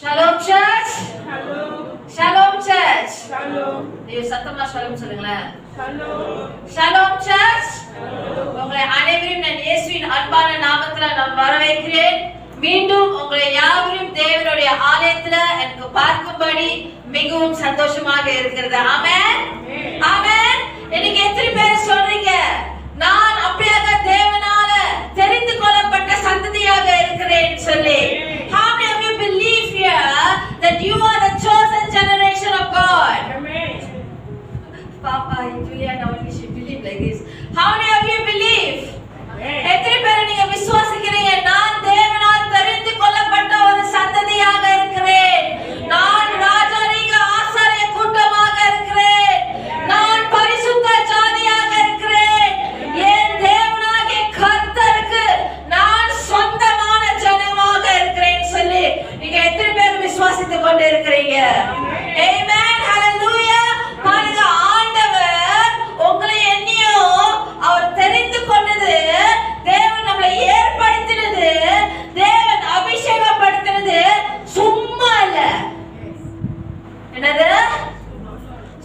Shalom church. Shalom. Shalom church. Shalom. நீங்க சத்தமா shalom சொல்லுங்களேன். Shalom. Shalom church. Shalom. உங்களை அனைவரையும் நான் இயேசுவின் அன்பான நாமத்துல நான் வரவேற்கிறேன். மீண்டும் உங்களை யாவரையும் தேவனுடைய ஆலயத்துல எனக்கு பார்க்கும்படி மிகவும் சந்தோஷமாக இருக்கிறது. ஆமென். ஆமென். இன்னைக்கு எத்தனை பேர் சொல்றீங்க நான் அப்படியாக தேவனால தெரிந்து கொள்ளப்பட்ட சந்ததியாக இருக்கிறேன் சொல்லி? How many of you believe here that you are the chosen generation of God? Amen. Papa, Julia, now we should believe like this. How many of you believe? Amen. எத்தனை பேர் நீங்க விசுவாசிக்கிறீங்க நான் தேவனால் தெரிந்து கொள்ளப்பட்ட ஒரு சந்ததியாக இருக்கிறேன், நான் ராஜரீக ஆசாரிய கூட்டமாக இருக்கிறேன், நான் பரிசுத்த ஜாதியாக இருக்கிறேன், என் தேவனாகிய கர்த்தருக்கு நான் சொந்தமான ஜனமாக இருக்கிறேன் சொல்லி நீங்க எத்தனை பேர் விசுவாசித்துக் கொண்டு இருக்கிறீங்க? Amen. Hallelujah. பாருங்க, ஆண்டவர் உங்களை என்னையும் அவர் தெரிந்து கொண்டது, தேவன் நம்மளை ஏற்படுத்தினது, தேவன் அபிஷேகப்படுத்தினது சும்மா இல்ல. என்னது?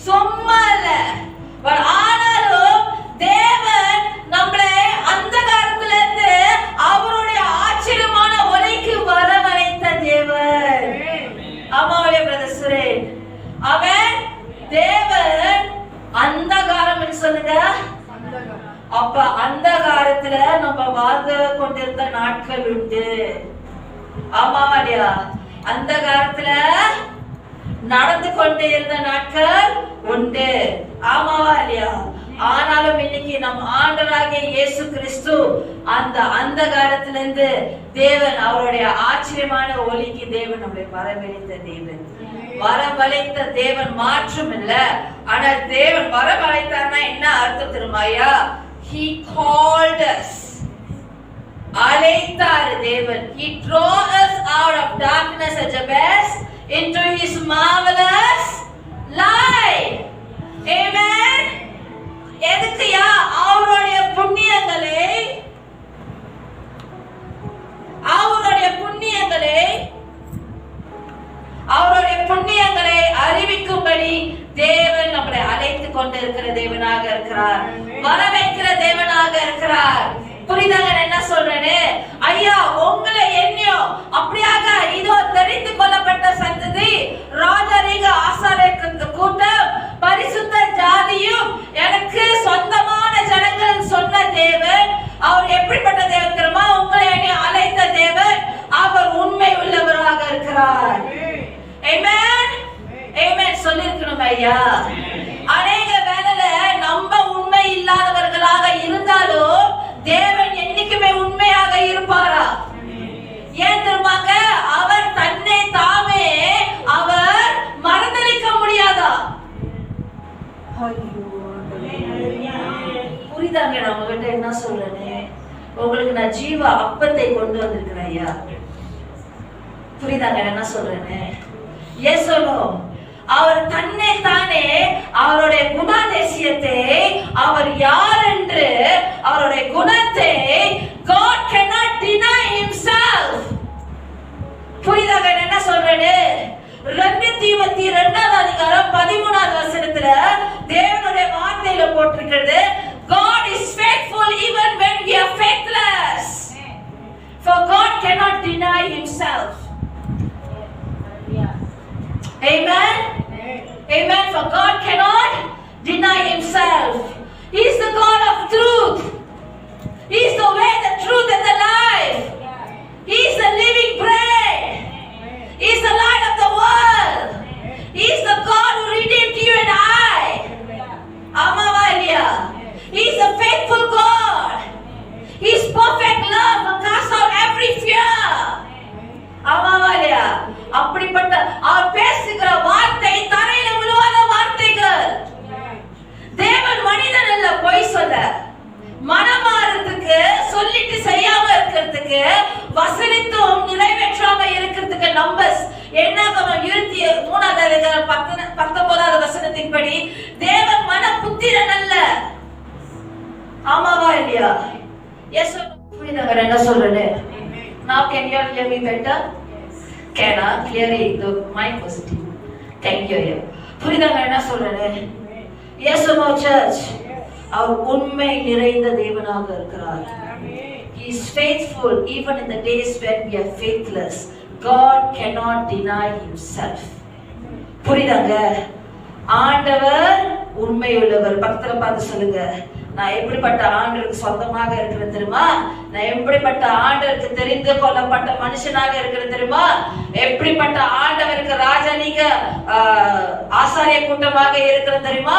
சும்மா இல்ல. ஆனாலும் தேவன் நம்மளை அந்தகாரத்துல இருந்து அவருடைய ஆச்சரியமான ஒளிக்கு வரவழைத்த தேவன். ஆமாவே பிரதர் சுரேன். அவன் தேவன் அந்தகாரம் சொல்லுங்க. அப்ப அந்தகாரத்துல நம்ம வாழ்ந்து கொண்டிருந்த நாட்கள் உண்டு. ஆமாவா இல்லையா? அந்தகாரத்துல நடந்து கொண்டே இருந்த நாட்கள் உண்டு. ஆமாவா இல்லையா? ஆனாலும் இன்னைக்கு நம் ஆண்டவராகிய இயேசு கிறிஸ்து அந்த அந்தகாரத்திலிருந்து தேவன் அவருடைய ஆச்சரியமான ஒளிக்கு தேவன் நம்மை வரவழைத்த தேவன். வரவழைத்த தேவன் மாற்றம் இல்ல. ஆனா தேவன் வரவழைத்தார்னா என்ன அர்த்தம் தெரியுமாயா? He called us. அழைத்தார் தேவன். He drew us out of darkness as a best into his marvelous light. Amen. எதுக்குயா? அவருடைய புண்ணியங்களை அறிவிக்கும்படி தேவன் நம்மளை அழைத்துக் கொண்டிருக்கிற தேவனாக இருக்கிறார், வரவேற்கிற தேவனாக இருக்கிறார். புரியுதாங்க என்ன சொல்றேன்னு? ஐயா, உங்களை என்னையும் அப்படியாக இதோ தெரிந்து கொள்ளப்பட்ட சந்ததி, ராஜரீக ஆசாரிய கூட்டம், பரிசுத்த ஜாதியும், எனக்கு சொந்தமான ஜனங்கள் சொன்ன தேவன். அவர் எப்படிப்பட்ட தேவன் தெரியுமா? உங்களை என்னையும் அழைத்த தேவன். அவர் உண்மை உள்ளவராக இருக்கிறார். ஆமென். ஆமென் சொல்லிருக்கணும் ஐயா. அநேக வேளையில நம்ம உண்மை இல்லாதவர்களாக இருந்தாலும் தேவன் என்னைக்குமே உண்மையாக இருப்பாரா? ஏன் தெரியுமாங்க? அவர் தன்னை தாமே அவர் மறந்தளிக்க முடியாதா? புரியுதாங்க நான் உங்ககிட்ட என்ன சொல்றேன்னு? உங்களுக்கு நான் ஜீவ அப்பத்தை கொண்டு வந்திருக்கிறேன் ஐயா. புரியுதாங்க என்ன சொல்றேன்னு? இயேசுவும் அவர் தன்னை தானே அவருடைய குணாதிசயத்தை, அவர் யார் என்று அவருடைய குணத்தை God cannot deny himself. புரியுதாங்க என்ன சொல்றேன்னு? 2 தீமோத்தேயு 2ஆம் அதிகாரம் 13ஆவது வசனத்துல தேவனுடைய வார்த்தையில போட்டிருக்கிறது, God is faithful even when we are faithless. For God cannot deny himself. Amen. Amen. For God cannot deny himself. He is the God of truth. He is the way, the truth and the life. He is the living bread. He is the light of the world. He is the God who redeemed you and I. Amavaliya. He is a faithful God. His perfect love will cast out every fear. Amavaliya. அப்படிப்பட்ட அவர் பேசுகிற வார்த்தை தரையில விழுவாத வார்த்தைகள். தேவன் மனிதன் அல்ல பொய் சொல்ல. மனமாறதுக்கு, சொல்லிட்டு செய்யாம இருக்கிறதுக்கு, வசனித்தும் நிறைவேற்றாம இருக்கிறதுக்கு நம்பர்ஸ் என்னாகமம் 23ஆவது அதிகாரம் 19ஆவது வசனத்தின்படி தேவன் மன புத்திரன் அல்ல. ஆமாவா இல்லையா? எஸ். புரியுதாங்க என்ன சொல்றேன்னு? Now can you hear me better? Can I clear it? The mic was it? Thank you. புரியுதாங்க என்ன சொல்றேன்? Yes or no, church? அவர் உண்மை நிறைந்த தேவனாக இருக்கிறார். He is faithful even in the days when we are faithless. God cannot deny himself. புரியுதாங்க? ஆண்டவர் உண்மையுள்ளவர். பக்கத்துல பார்த்து சொல்லுங்க, நான் எப்படிப்பட்ட ஆண்டவருக்கு சொந்தமாக இருக்கிறேன் தெரியுமா? நான் எப்படிப்பட்ட ஆண்டவருக்கு தெரிந்து கொள்ளப்பட்ட மனுஷனாக இருக்கிறேன் தெரியுமா? எப்படிப்பட்ட ஆண்டவருக்கு ராஜானிக ஆசாரிய கூட்டமாக இருக்கிறேன் தெரியுமா?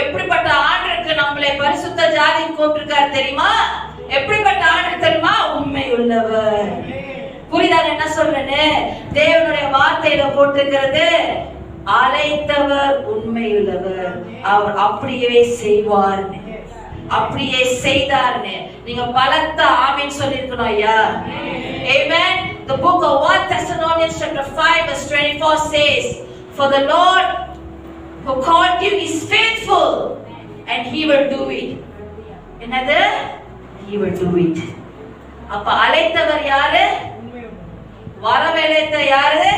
எப்படிப்பட்ட ஆண்டவருக்கு நம்மளை பரிசுத்த ஜாதி கூப்பிட்டிருக்காரு தெரியுமா? எப்படிப்பட்ட ஆண்டவர் தெரியுமா? உண்மை உள்ளவர். புரியுதாங்க என்ன சொல்றேன்னு? தேவனுடைய வார்த்தையில போட்டிருக்கிறது, அழைத்தவர் உண்மையுள்ளவர், அவர் அப்படியே செய்வார்னு, அப்படியே செய்தார்னு. நீங்க பலத்த ஆமென் சொல்லிருக்கணும் ஐயா. Amen. The book of 1 Thessalonians chapter 5 verse 24 says, for the Lord who called you is faithful and he will do it. என்னது? He will do it. அப்ப அழைத்தவர் யாரு? வரவழைத்த யாரு?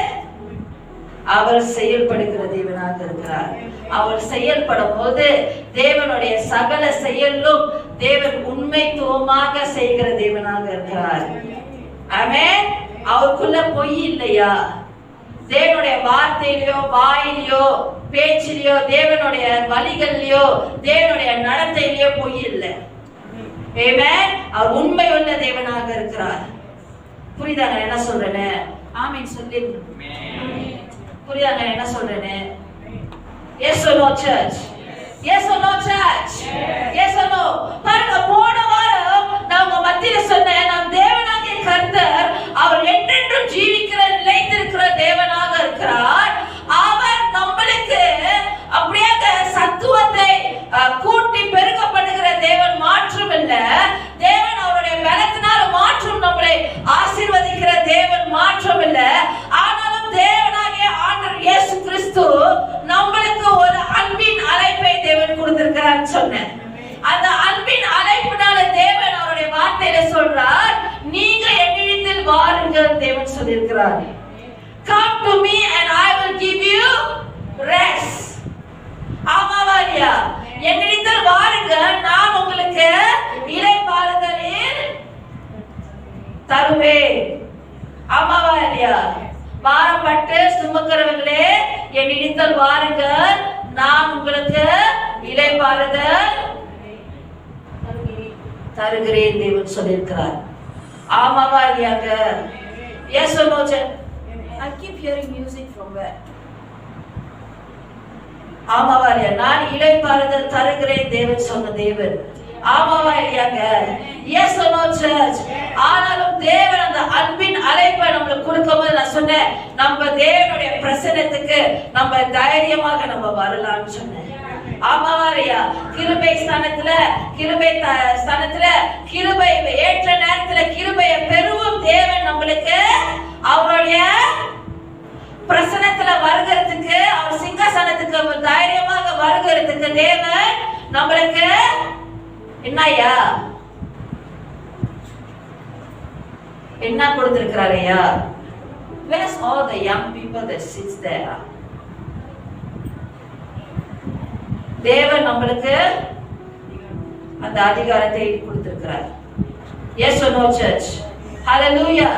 அவர் செயல்படுகிற தேவனாக இருக்கிறார். அவர் செயல்படும் போது தேவனுடைய சகல செயலும் தேவன் உண்மைத்துவமாக செய்கிற தேவனாக இருக்கிறார். ஆமென். அவருக்குள்ள பொய் இல்லையா? தேவனுடைய வார்த்தையிலயோ வாயிலையோ பேச்சிலையோ தேவனுடைய வழிகளிலயோ தேவனுடைய நடத்தையிலயோ பொய் இல்லை. ஆமென். அவர் உண்மை உள்ள தேவனாக இருக்கிறார். புரியுதாங்க என்ன சொல்றேன்னு? ஆமென் சொல்லி. புரியுதாங்க என்ன சொல்றேன்னு? Yes or no, church? Yes or no, church? Yes or no? பாருங்க, போன வாரம் நான் உங்க மத்தியில சொன்னேன், நம் தேவனாகிய கர்த்தர் அவர் என்றென்றும் ஜீவிக்கிற நிலைத்திருக்கிற தேவனாக இருக்கிறார். அவர் நம்மளுக்கு அப்படியே சத்துவத்தை கூட்டி பெருக்கப்படுகிற தேவன் மாற்றம் இல்ல. தேவன் அவருடைய பலத்தினால மாற்றம் நம்மளை ஆசீர்வதிக்கிற தேவன் மாற்றம் இல்ல. ஆனாலும் தேவனாகிய ஆண்டவர் இயேசு கிறிஸ்து நம்மளுக்கு ஒரு அன்பின் அழைப்பை தேவன் கொடுத்திருக்கிறார் சொன்னேன். அந்த அன்பின் அழைப்பினால தேவன் அவருடைய வார்த்தையில சொல்றார், நீங்க என்னிடத்தில் வாருங்கள் தேவன் சொல்லியிருக்கிறார். Come to me and I will give you rest. ஆமாவாரியா? என்னிடத்தில் வாருங்கள், நான் உங்களுக்கு இளைப்பாறுதலில் தருவேன். ஆமாவாரியா? பாரப்பட்டு சுமக்கிறவங்களே என்னிடத்தில் வாருங்கள், நான் உங்களுக்கு இளைப்பாறுதல் தருகிறேன் தேவன் சொல்லியிருக்கிறார். ஆமாவாரியாங்க? Yes or no? I keep hearing music from where? ஆமாவாரியா? நான் இளைப்பாறுதல் தருகிறேன் தேவன் சொன்ன தேவன். ஆமாவாரியாங்க? Yes or no, church? ஆனாலும் தேவன் அந்த அன்பின் அழைப்பை நம்மளுக்கு கொடுக்கும்போது நான் சொன்னேன், நம்ம தேவனுடைய பிரசன்னத்துக்கு நம்ம தைரியமாக நம்ம வரலாம்னு சொன்னேன். ஆமாவாரியா? கிருபை ஸ்தானத்துல கிருபை ஏற்ற நேரத்துல கிருபையை பெறுவோம் தேவன் நம்மளுக்கு அவருடைய பிரசன்னத்துல வருகிறதுக்கு, அவர் சிங்காசனத்துக்கு தைரியமாக வருகிறதுக்கு தேவன் நம்மளுக்கு என்னையா என்ன கொடுத்திருக்கிறாரையா? Where's all the young people that sits there? தேவன் நம்மளுக்கு அந்த அதிகாரத்தை கொடுத்திருக்கிறார். Yes or no, church? Hallelujah.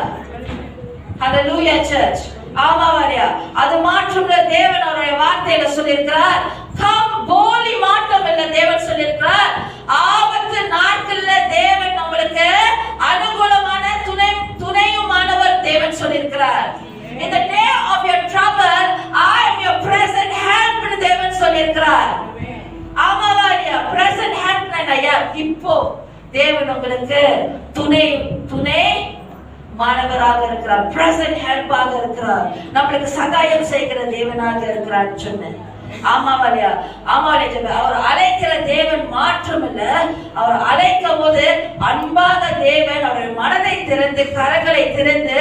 Hallelujah, church. ஆமாவாரியா? அது மாற்றம்ல தேவன் அவருடைய வார்த்தையில சொல்லியிருக்கிறார். கம் போலி மாற்றம் இல்ல தேவன் சொல்லியிருக்கிறார். ஆபத்து நாட்கள்ல தேவன் நம்மளுக்கு அனுகூலமான துணையுமானவர் தேவன் சொல்லியிருக்கிறார். In the day of your trouble I am your present help னு தேவன் சொல்லியிருக்கிறார். ஆமாவாரியா? present help னா இப்போ தேவன் உங்களுக்கு துணை மாணவராக இருக்கிறார், present help ஆக இருக்கிறார், நம்மளுக்கு சகாயம் செய்கிற தேவனாக இருக்கிறார் சொன்னேன். ஆமாவாரியா? ஆமாவாரியா? அவர் அழைக்கிற தேவன் மாற்றம் இல்ல. அவர் அழைக்கும் போது அன்பாக தேவன் அவருடைய மனதை திறந்து கரங்களை திறந்து,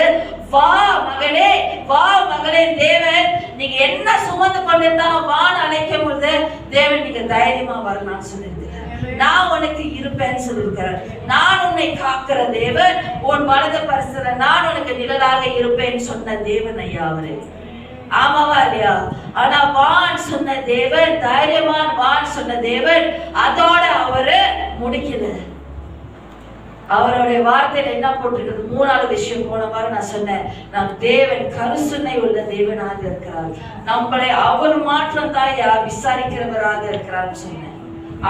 வா மகளே வா மகளே, தேவன் நீங்க என்ன சுமந்து கொண்டிருந்தாலும் வான்னு அழைக்கும் போது தேவன் நீங்க தைரியமா வரலாம்னு சொல்லியிருக்கிறார். நான் உனக்கு இருப்பேன்னு சொல்லியிருக்கிறார். நான் உன்னை காக்கிற தேவன், உன் வலது பரிசுல நான் உனக்கு நிழலாக இருப்பேன்னு சொன்ன தேவன் ஐயா அவரு. ஆமாவா இல்லையா? ஆனா வான் சொன்ன தேவன், தைரியமான் வான் சொன்ன தேவன் அதோட அவரு முடிக்கல. அவருடைய வார்த்தையில என்ன போட்டிருக்கிறது? மூணாவது விஷயம் போன வாரம் நான் சொன்னேன், நம் தேவன் கருசுனை உள்ள தேவனாக இருக்கிறார். நம்மளை அவர் மாற்றம் தாயா விசாரிக்கிறவராக இருக்கிறார் சொன்னேன்.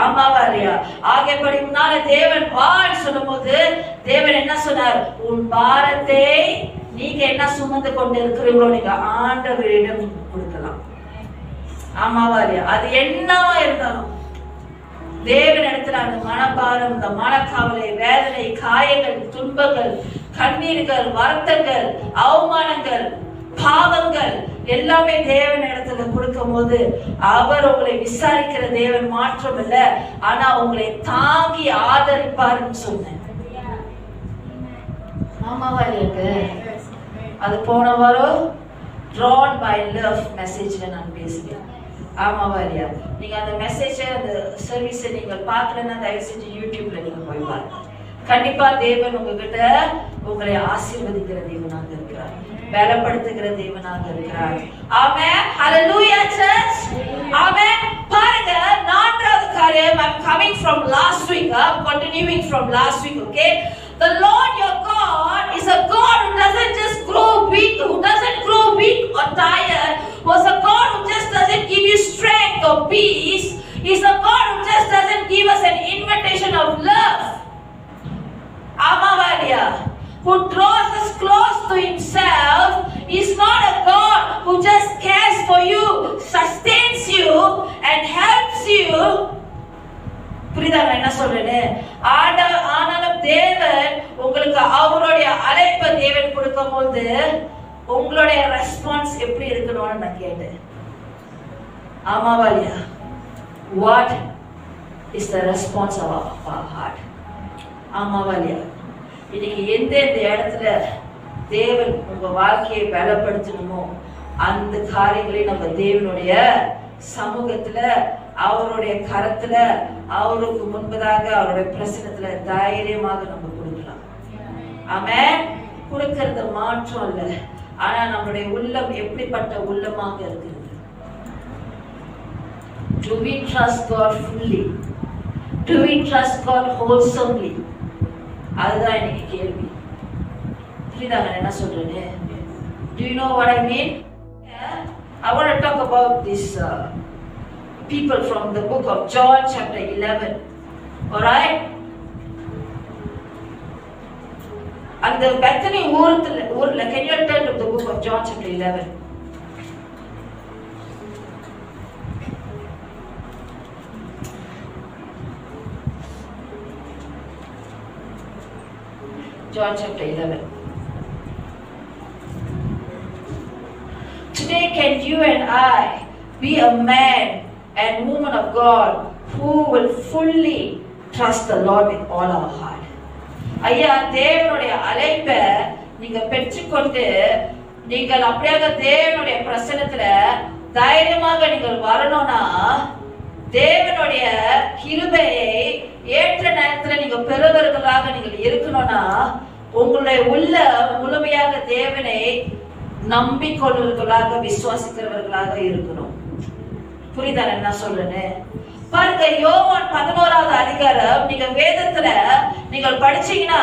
ஆமாவா இல்லையா? ஆகையபடி முன்னால தேவன் வான்னு சொல்லும் போது தேவன் என்ன சொன்னார்? உன் பாரத்தை நீங்க என்ன சுமந்து கொண்டு இருக்கிறீங்களோ நீங்க ஆண்டவரிடம் கொடுக்கலாம். ஆமாவா இல்லையா? அது என்னவா இருந்தாலும் தேவன் இடத்துல அந்த மனபாரம், இந்த மனக்கவலை, வேதனை, காயங்கள், துன்பங்கள், கண்ணீர்கள், வருத்தங்கள், அவமானங்கள், பாவங்கள் எல்லாமே தேவன் இடத்துல கொடுக்கும் போது அவர் உங்களை விசாரிக்கிற தேவன் மாற்றம் இல்ல, ஆனா உங்களை தாங்கி ஆதரிப்பாருன்னு சொன்னேன். ஆமாவா இல்லையா? அது போன வாரம் drawn by love மெசேஜ்ல நான் பேசுறேன். ஆமாவா இல்லையா? நீங்க அந்த மெசேஜ் அந்த சர்வீஸ் நீங்க பார்க்கலன்னா தயவு செஞ்சு யூடியூப்ல நீங்க போய் பாருங்க. கண்டிப்பா தேவன் உங்ககிட்ட உங்களை ஆசீர்வதிக்கிற தேவனாக இருக்கிறார், பலப்படுத்துகிற தேவனாக இருக்கிறார். ஆமென். ஹalleluya சர்ச். ஆமென். பாருங்க, நான்காவது காரியம், I'm coming from last week, I'm continuing from last week, okay? The Lord your God is a God who doesn't just grow weak, who doesn't grow weak or tired, was a God who just doesn't give you strength or peace. He's a God who just doesn't give us an invitation of love. Amavaliya, who draws us close to himself. He's not a God who just cares for you, sustains you and helps you. புரியுதா என்ன சொல்றேன்னு? ஆனாலும் தேவன் உங்களுக்கு அவருடைய அழைப்பை தேவன் கொடுக்கும் போது உங்களுடைய ரெஸ்பான்ஸ் எப்படி இருக்கணும்னு நான் கேட்டேன். ஆமாவா இல்லையா? What is the response of our heart? ஆமாவா இல்லையா? இன்னைக்கு எந்தெந்த இடத்துல தேவன் உங்க வாழ்க்கையை பலப்படுத்தணுமோ அந்த காரியங்களை நம்ம தேவனுடைய சமூகத்துல, அவருடைய கரத்துல, அவருக்கு முன்பதாக அவருடைய பிரசனத்துல தைரியமாக நம்ம கொடுக்கலாம். ஆமென். கொடுக்கிறது மாற்றம் இல்ல, ஆனா நம்முடைய உள்ளம் எப்படிப்பட்ட உள்ளமாக இருக்குது? Do we trust God fully? Do we trust God wholesomely? அதுதான் இன்னைக்கு கேள்வி. புரியுதா நான் என்ன சொல்றேன்னு? Do you know what I mean? I want to talk about this people from the book of John chapter 11. All right? And the Bethany ஊர்ல, can you turn to the book of John chapter 11? John chapter 11. Today can you and I be a man and woman of God who will fully trust the Lord with all our heart? ஐயா, தேவனுடைய அழைப்பை நீங்க பெற்றுக்கொண்டு நீங்கள் அப்படியே தேவனுடைய பிரசன்னத்துல தைரியமாக நீங்கள் வரணும்னா, தேவனுடைய கிருபையை ஏற்ற நேரத்துல நீங்க பெறுவர்களாக நீங்கள் இருக்கணும்னா, உங்களுடைய உள்ள முழுமையாக தேவனை நம்பிக்கொள்வர்களாக விசுவாசிக்கிறவர்களாக இருக்கணும். புரியுதா என்ன சொல்றேன்னு? பாருங்க, யோவான் 11வது அதிகாரம் நீங்க வேதத்துல நீங்கள் படிச்சீங்கன்னா,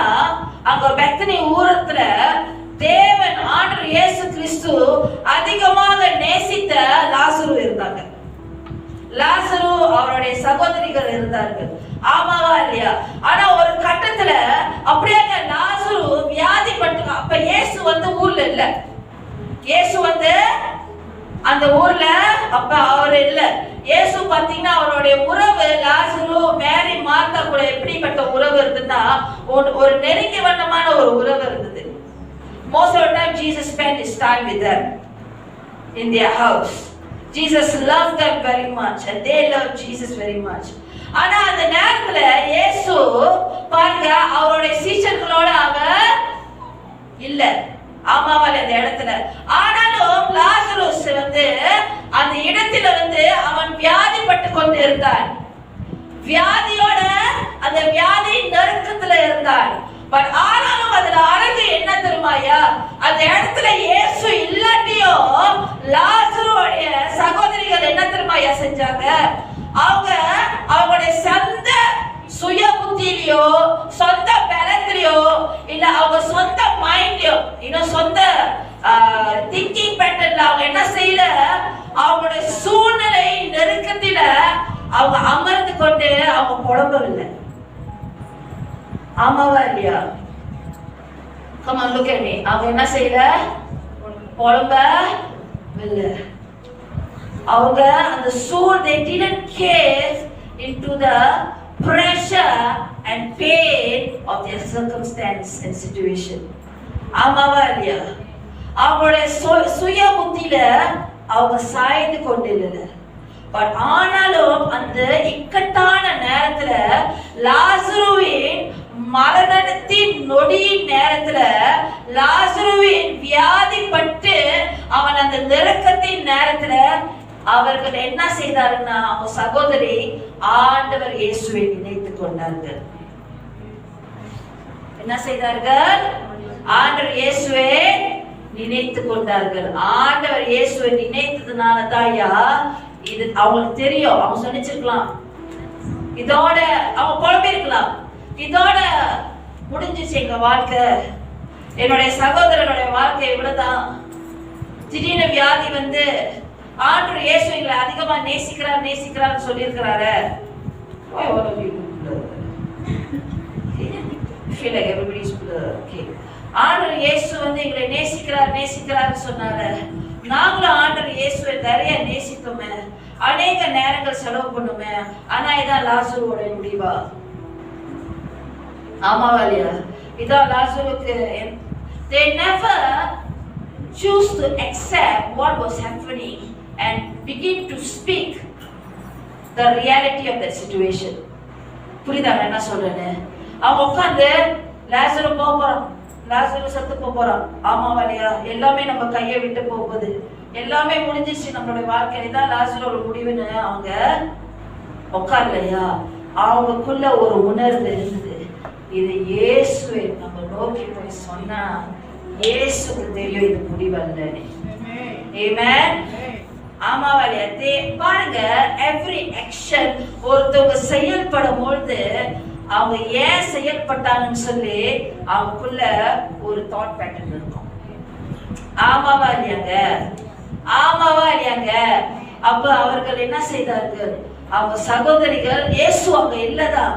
அங்க பெத்தனி ஊரத்துல தேவன் ஆண்டவர் இயேசு கிறிஸ்து அதிகமாக நேசித்த லாசரு இருந்தாங்க. லாசரு அவருடைய சகோதரிகள் இருந்தார்கள். ஆமாவா இல்லையா? ஆனா ஒரு கட்டத்துல அப்படியே லாசரு வியாதிப்பட்டு, அப்ப இயேசு ஊர்ல இல்ல. இயேசு அந்த ஊர்ல அப்ப அவர் இல்ல. இயேசு பாத்தீங்கன்னா அவருடைய உறவு லாசரு, மேரி, மார்த்தா கூட எப்படிப்பட்ட உறவு இருந்ததுன்னா ஒரு நெருங்கிய ஒரு உறவு இருந்தது. Most of the time Jesus spent his time with them in their house. Jesus loved them very much and they loved Jesus very much. ஆனா அந்த நேரத்துல இயேசு பாருங்க அவருடைய சீஷர்களோட அவர் இல்ல. ஆமாவால அந்த இடத்துல. ஆனாலும் லாசருஸ் அந்த இடத்துல அவன் வியாதிப்பட்டு கொண்டு இருந்தான். வியாதியோட அந்த வியாதியின் நெருக்கத்துல இருந்தார். பட் ஆனாலும் அதுல அழகு என்ன தெரியுமாயா, அந்த இடத்துல இயேசு இல்லாட்டியும் லாசருடைய சகோதரிகள் என்ன தெரியுமாயா செஞ்சாங்க, அவங்களுடைய சொந்த சுய புத்தியிலையோ சொந்த பலத்திலையோ இல்ல அவங்க சொந்த மைண்ட்லயோ இன்னும் சொந்த திங்கிங் பேட்டர்ன்ல அவங்க என்ன செய்யல, அவங்களுடைய சூழ்நிலை நெருக்கத்தில அவங்க அமர்ந்து கொண்டு அவங்க புலம்பவில்லை. ஆமாவா இல்லையா? Come on, look at me. அவங்க என்ன செய்யல, புலம்பவில்லை. அவங்க அந்த they didn't cave into the pressure and pain of their circumstance and situation. ஆமாவா இல்லையா? அவங்களுடைய சுய புத்தியில அவங்க சாய்ந்து கொண்டிருந்தனர். பட் ஆனாலும் அந்த இக்கட்டான நேரத்துல லாசருவின் மரணத்தின் நொடியின் நேரத்துல லாசருவின் வியாதிப்பட்டு அவன் அந்த நெருக்கத்தின் நேரத்துல அவர்கள் என்ன செய்தாருன்னா அவங்க சகோதரி ஆண்டவர் இயேசுவை நினைத்துக் கொண்டார்கள். என்ன செய்தார்கள்? ஆண்டவர் இயேசுவை நினைத்துக் கொண்டார்கள். ஆண்டவர் இயேசுவை நினைத்ததுனால தாயா இது அவங்களுக்கு தெரியும். அவங்க சொன்னிச்சிருக்கலாம், இதோட அவங்க குழம்பி இருக்கலாம், இதோட முடிஞ்சிச்சு எங்க வாழ்க்கை, என்னுடைய சகோதரனுடைய வாழ்க்கை இவ்வளவுதான். திடீர்னு வியாதி வந்து ஆண்டவர் இயேசு எங்களை அதிகமா நேசிக்கிறார் சொல்லி இருக்கிறாரு. ஆண்டவர் இயேசு வந்து எங்களை நேசிக்கிறார் சொன்னாரு. நாங்களும் ஆண்டவர் இயேசுவை நிறைய நேசித்தோமே, அநேக நேரங்கள் செலவு பண்ணுமே. ஆனா இதான் லாசருவோட முடிவா? ஆமாவா இல்லையா? இதான் லாசருக்கு. They never choose to accept what was happening and begin to speak the reality of that situation. புரியுதா என்ன சொல்றேன்னு? அவங்க உட்கார்ந்து லாசரு போறான், லாசரு செத்து போறான். ஆமாவா இல்லையா? எல்லாமே நம்ம கையை விட்டு போகுது, எல்லாமே முடிஞ்சிச்சு நம்மளுடைய வாழ்க்கையில தான் லாசரோட முடிவுன்னு அவங்க உட்கார்லையா? அவங்களுக்குள்ள ஒரு உணர்வு இருந்தது, இது இயேசுவை நம்ம நோக்கி போய் சொன்னா இயேசுக்கு தெரியும் இது முடிவல்ல. ஆமென். ஆமாவா இல்லையா? பாருங்க, எவ்ரி ஆக்ஷன் ஒருத்தவங்க செயல்படும் பொழுது அவங்க ஏன் செயல்பட்டாங்கன்னு சொல்லி அவங்களுக்குள்ள ஒரு தாட் பேட்டர்ன் இருக்கும். ஆமாவா இல்லையாங்க? ஆமாவா இல்லையாங்க? அப்ப அவர்கள் என்ன செய்தார்கள், அவங்க சகோதரிகள் இயேசு அங்க இல்லதான்,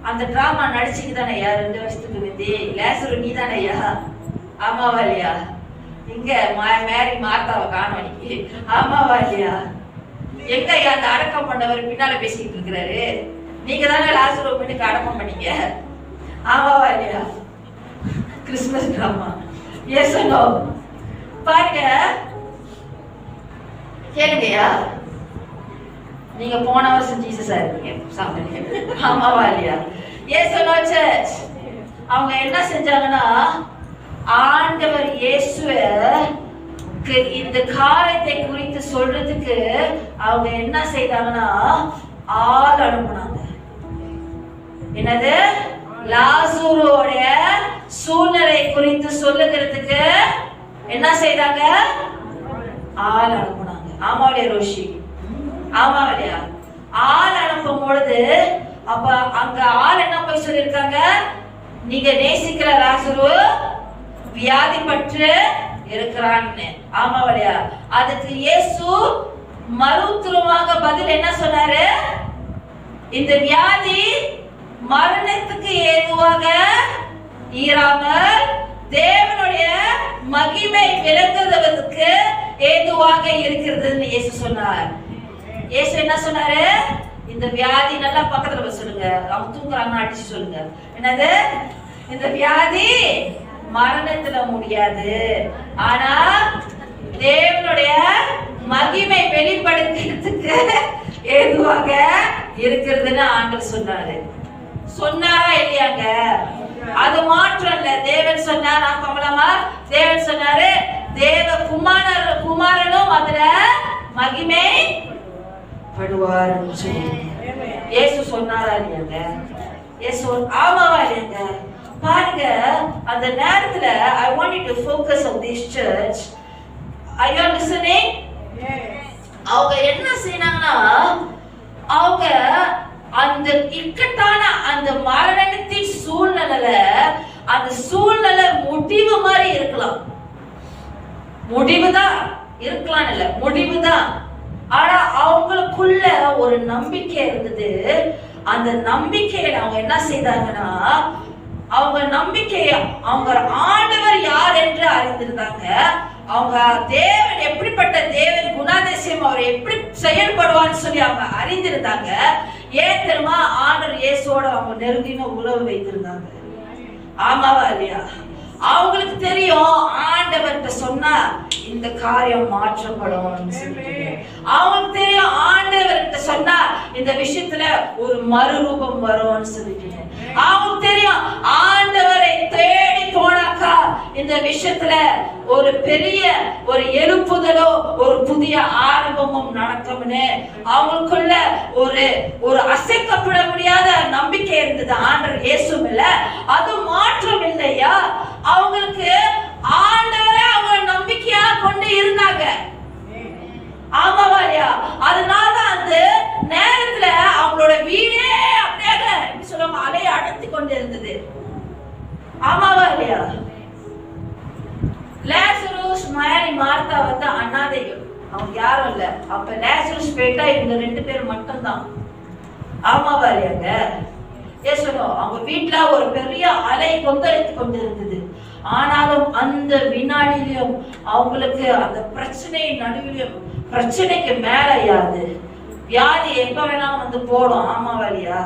அந்த டிராமா நடிச்சுக்கு தானே 2 வருஷத்துக்கு முந்தி லாசரு நீ தானையா? ஆமாவா இல்லையா? இங்க மேரி மார்த்தாவை காணோம். ஆமாவா இல்லையா? எங்க அந்த அடக்கம் பண்ணவர் பின்னால பேசிக்கிட்டு இருக்கிறாரு, நீங்க தானே லாசரு பெண்ணுக்கு அடக்கம் பண்ணீங்க. ஆமாவா இல்லையா? Christmas drama. Yes no? பாருங்க, கேளுங்கயா, நீங்க போன வருஷம் ஜீசஸா இருக்கீங்க சாப்பிடுங்க. ஆமாவா இல்லையா? Yes no church? அவங்க என்ன செஞ்சாங்கன்னா ஆண்டவர் இயேசுவை இந்த காரியத்தை குறித்து சொல்றதுக்கு அவங்க என்ன செய்தாங்கன்னா ஆள் அனுப்புனாங்க. என்னது? லாசருவோட சூழ்நிலை குறித்து சொல்லுகிறதுக்கு என்ன செய்தாங்க? ஆள் அனுப்புனாங்க. ஆமாவா ரோஷி? ஆமா இல்லையா? ஆள் அனுப்பும் பொழுது அப்ப அங்க ஆள் என்ன போய் சொல்லிருக்காங்க, நீங்க நேசிக்கிற லாசரு வியாதிப்பட்டு இருக்கிறான்னு. ஆமா இல்லையா? அதுக்கு இயேசு மருத்துவமாக பதில் என்ன சொன்னாரு, இந்த வியாதி மரணத்துக்கு ஏதுவாக இராமல் தேவனுடைய மகிமை விளங்குவதற்கு ஏதுவாக இருக்கிறதுன்னு இயேசு சொன்னார். இயேசு என்ன சொன்னாரு, இந்த வியாதி நல்லா பக்கத்துல போய் சொல்லுங்க, அவங்க தூங்குறாங்கன்னு அடிச்சு சொல்லுங்க. என்னது? இந்த வியாதி மரணத்துல முடியாது, ஆனா தேவனுடைய மகிமை வெளிப்படுத்துறதுக்கு ஏதுவாக இருக்கிறதுன்னு ஆண்டவர் சொன்னாரு. சொன்னாரா இல்லையாங்க? அது மாற்றம் இல்ல. தேவன் சொன்னார், கமலமா தேவன் சொன்னாரு, தேவ குமாரனும் அதுல மகிமை படுவார். இயேசு சொன்னாரா இல்லையாங்க? எஸ் ஆமாவா இல்லைங்க? பாருங்க, அந்த நேரத்துல I want you to focus on this church. Are you listening? அவங்க என்ன செய்யறாங்கன்னா, அவங்க அந்த இக்கட்டான அந்த மரணத்தின் சூழ்நிலையில அந்த சூழ்நிலை முடிவு மாதிரி இருக்கலாம், முடிவுதான் இருக்கலாம் இல்ல, முடிவுதான். ஆனா அவங்களுக்குள்ள ஒரு நம்பிக்கை இருந்தது. அந்த நம்பிக்கையில அவங்க என்ன செய்தாங்கன்னா, அவங்க நம்பிக்கையை அவங்க ஆண்டவர் யார் என்று அறிந்திருந்தாங்க. அவங்க தேவன் எப்படிப்பட்ட தேவன், குணாதிசயம் அவர் எப்படி செயல்படுவான்னு சொல்லி அவங்க அறிந்திருந்தாங்க. ஏன் தெரியுமா? ஆண்டவர் இயேசுவோட அவங்க நெருங்கின உறவு வைத்திருந்தாங்க. ஆமாவா இல்லையா? அவங்களுக்கு தெரியும் ஆண்டவர்கிட்ட சொன்னா இந்த காரியம் மாற்றப்படும். அவங்களுக்கு தெரியும் ஆண்டவர்கிட்ட சொன்னா இந்த விஷயத்துல ஒரு மறுரூபம் வரும்னு சொல்லிட்டு. அவங்களுக்கு தெரியும் ஆண்டவரை தேடி போனாக்கா இந்த விஷயத்துல ஒரு பெரிய ஒரு எழுப்புதலோ ஒரு புதிய ஆரம்பமும் நடக்கும்னு அவங்களுக்குள்ள ஒரு ஒரு அசைக்கப்பட முடியாத நம்பிக்கை இருந்தது. ஆண்டவர் இயேசு இல்ல, அது மாற்றம் இல்லையா? அவங்களுக்கு ஆண்டவரே அவங்க நம்பிக்கையா கொண்டு இருந்தாங்க. ஆமாவா இல்லையா? அதனால அந்த நேரத்துல அவங்களோட வீடே அப்படியே எப்படி சொல்லுவாங்க, அலையை அடர்த்தி கொண்டு இருந்தது. ஆமாவா இல்லையா? லேசருஸ் மாரி மார்த்தா வந்து அனாதைகள், அவங்க யாரும் இல்ல. அப்ப லேசருஸ் போயிட்டா இவங்க 2 பேர் மட்டும்தான். ஆமாவா இல்லையாங்க? அவங்க வீட்டுல ஒரு பெரிய அலை கொந்தளித்து கொண்டு இருந்தது. ஆனாலும் அந்த வினாடியிலும் அவங்களுக்கு அந்த பிரச்சனை நடுவிலும் பிரச்சனைக்கு மேல யாது வியாதி எப்ப வேணாலும் வந்து போடும். ஆமாவா இல்லையா?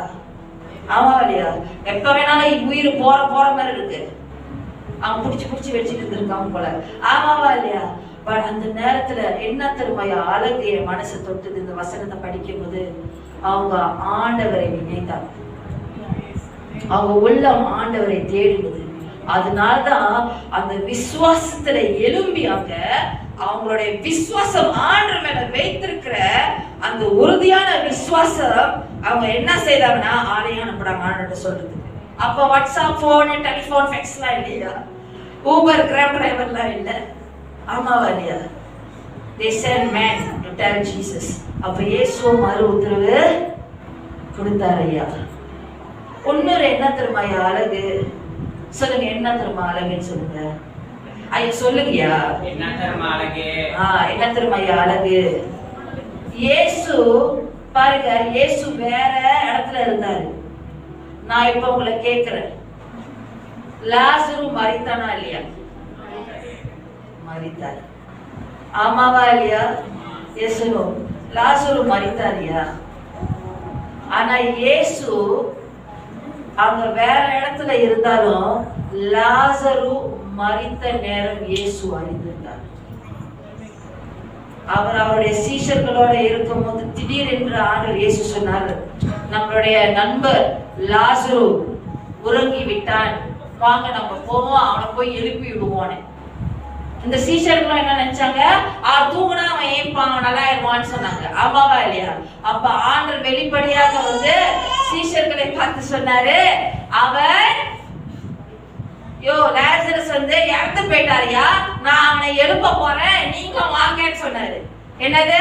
ஆமாவா இல்லையா? எப்ப வேணாலும் உயிர் போற மாதிரி இருக்கு. அவங்க புடிச்சு வச்சுட்டு இருக்காங்க போல. ஆமாவா இல்லையா? பட் அந்த நேரத்துல என்ன திருமையா அழகு என் மனசை தொட்டுது. இந்த வசனத்தை படிக்கும் போது அவங்க ஆண்டவரை நினைத்தாங்க. அவங்க உள்ளம் ஆண்டவரை தேடினது. அதனால்தான் அந்த விசுவாசத்துல எழும்பியாங்க அவங்களுடைய விசுவாசம் ஆண்டவர் மேல வைத்திருக்கிற அந்த உறுதியான விசுவாசம் அவங்க என்ன செய்தாங்கன்னா ஆலயம் அனுப்புறாங்க ஆண்டவர்கிட்ட சொல்றது. அப்ப வாட்ஸ்அப் போன் டெலிபோன் ஃபேக்ஸ் எல்லாம் இல்லையா, ஊபர் கிராப் டிரைவர்லாம் இல்ல. ஆமாவா இல்லையா? they sent men to tell Jesus. அப்ப இயேசு மறு உத்தரவு கொடுத்தாரு. ஐயா ஒன்னொரு என்ன திருமையா அழகு சொல்லுங்க, என்ன திரும்ப அழகுன்னு சொல்லுங்க. ஐயா சொல்லுங்கயா, என்ன திரும்ப அழகு? என்ன திருமையா அழகு? இயேசு பாருங்க, இயேசு வேற இடத்துல இருந்தாரு. நான் இப்ப உங்களை கேக்குறேன், லாசரு மரித்தானா இல்லையா? மரித்தார். ஆமாவா இல்லையா? இயேசு லாசரு மரித்தாரியா? ஆனா இயேசு அவங்க வேற இடத்துல இருந்தாலும் லாசரு மரித்த நேரம் இயேசு அறிந்திருந்தார். அவர் அவருடைய சீஷர்களோட இருக்கும் போது திடீரென்று ஆண்டவர் இயேசு சொன்னார், நம்மளுடைய நண்பர் லாசரு உறங்கி விட்டான், வாங்க நம்ம போவோம், அவனை போய் எழுப்பி விடுவோன்னு. இந்த சீஷர்களும் என்ன நினைச்சாங்க, தூங்குனா அவன் ஏன்பான், அவன் நல்லா இருவான்னு சொன்னாங்க. ஆமாவா இல்லையா? அப்ப ஆண்டவர் வெளிப்படையாக வந்து சீஷர்களை பார்த்து சொன்னாரு, அவன் லாசரஸ் வந்து இறந்து போயிட்டாரியா, நான் அவனை எழுப்ப போறேன், நீங்க வாங்கன்னு சொன்னாரு. என்னது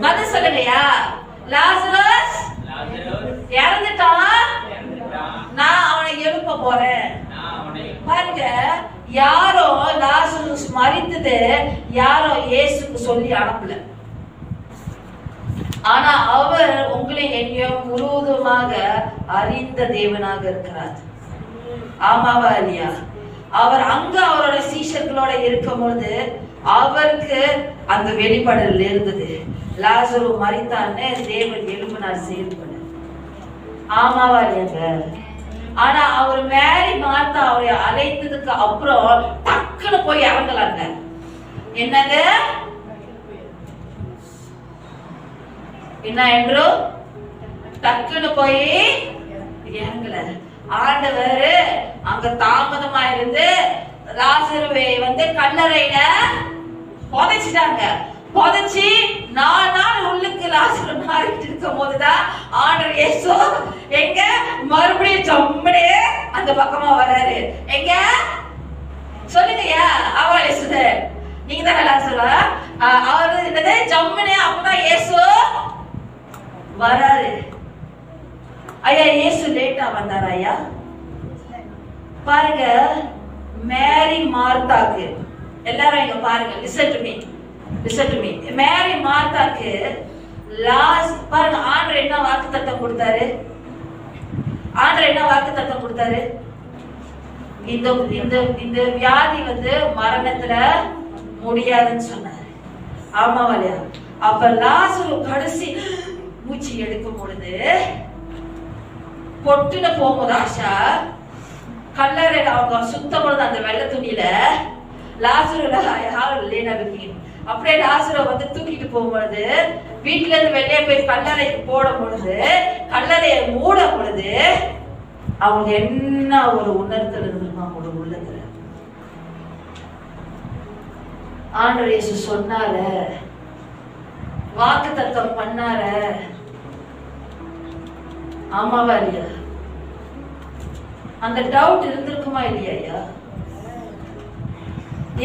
பதில் சொல்லுங்கயா? லாசரஸ் இறந்துட்டான், நான் அவனை எழுப்ப போறேன். பாருங்க, யாரோ லாசரஸ் மரித்தது யாரோ இயேசுக்கு சொல்லி அனுப்பல. ஆனா அவர் உங்களை என்னையும் முழுவதுமாக அறிந்த தேவனாக இருக்கிறார். ஆமாவா இல்லையா? அவர் அங்க அவரோட சீஷர்களோட இருக்கும் பொழுது அவருக்கு அந்த வெளிப்பாடுகள் இருந்தது. லாசரு மரித்தான்னு தேவன் எழுப்பினார் செயல்பட. ஆமாவா இல்லையாங்க? ஆனா அவர் மேரி மார்த்தா அவரை அழைத்ததுக்கு அப்புறம் டக்குன்னு போய் இறங்கலாங்க. என்னது என்ன என்று டக்குன்னு போய் இறங்கல. ஆண்டவர் அங்க தாமதமா இருந்து லாசருவை வந்து கல்லறையில புதைச்சிட்டாங்க. புதைச்சி 4 நாள் உள்ளுக்கு லாசரு மாறிட்டு இருக்கும் போதுதான் ஆண்டவர் இயேசு எங்க மறுபடியும் ஜம்முனே அந்த பக்கமா வராரு. எங்க சொல்லுங்கய்யா, அவள் இயேசு நீங்க தானே லாசரு? அவரு என்னது ஜம்முனே அப்பதான் இயேசு வராரு. ஐயா இயேசு லேட்டா வந்தாரா ஐயா? பாருங்க, மேரி மார்த்தாக்கு, எல்லாரும் இங்க பாருங்க, லிசன் டு மீ. மேரி மார்த்தாக்கு பாருங்க, ஆண்டவர் என்ன வாக்குத்தத்தம் கொடுத்தாரு? இந்த வியாதி மரணத்துல முடியாதுன்னு சொன்னாரு. ஆமாவா இல்லையா? அப்ப லாசரு கடைசி மூச்சு எடுக்கும் பொழுது பொட்டுல போகும்போது ஆஷா கல்லறையில அவங்க சுத்தம் பொழுது அந்த வெள்ளை துணியில லாசரு அப்படியே லாசரை தூக்கிட்டு போகும்பொழுது வீட்டுல இருந்து வெளியே போய் கல்லறைக்கு போடும் பொழுது கல்லறையை மூடும் பொழுது அவங்க என்ன ஒரு உணர்த்தல் இருந்திருக்கும் அவங்களோட உள்ளத்துல. ஆண்டவர் இயேசு சொன்னார, வாக்குத்தத்தம் பண்ணார. ஆமாவா இல்லையா? அந்த டவுட் இருந்திருக்குமா இல்லையா ஐயா?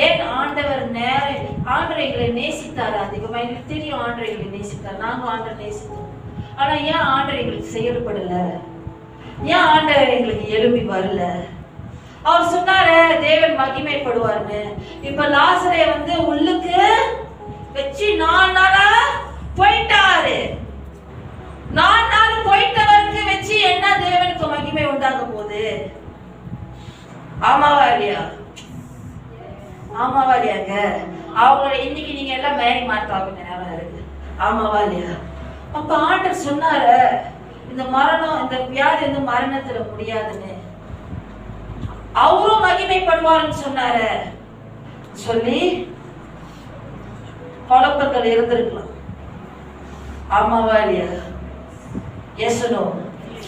ஏன் ஆண்டவர் ஆண்டவர் எங்களை நேசித்தாரு அதிகமா? எங்களுக்கு தெரியும் ஆண்டவர் எங்களை நேசித்தார், நாங்க ஆண்டவர் நேசித்தோம். ஆனா ஏன் ஆண்டவர் எங்களுக்கு செயல்படல? ஏன் ஆண்டவர் எங்களுக்கு எழுப்பி வரல? அவர் சொன்னாரு தேவன் மகிமைப்படுவார்னு. இப்ப லாசரை உள்ளுக்கு வச்சு 4 நாளா போயிட்டாரு. 4 நாள் போயிட்டவருக்கு வச்சு என்ன தேவனுக்கு மகிமை உண்டாக போகுது? ஆமாவா இல்லையா? அவங்க இன்னைக்கு நீங்க எல்லாம் மேரி மாட்டாங்க நேரம் இருக்கு. ஆமாவா இல்லையா? அப்ப ஆண்டவர் சொன்னாரு இந்த மரணம், இந்த வியாதி மரணத்துல முடியாதுன்னு. அவரும் மகிமைப்படுவார்னு சொன்னாரு. சொல்லி குழப்பங்கள் இருந்திருக்கலாம். ஆமாவா இல்லையா? எசனோ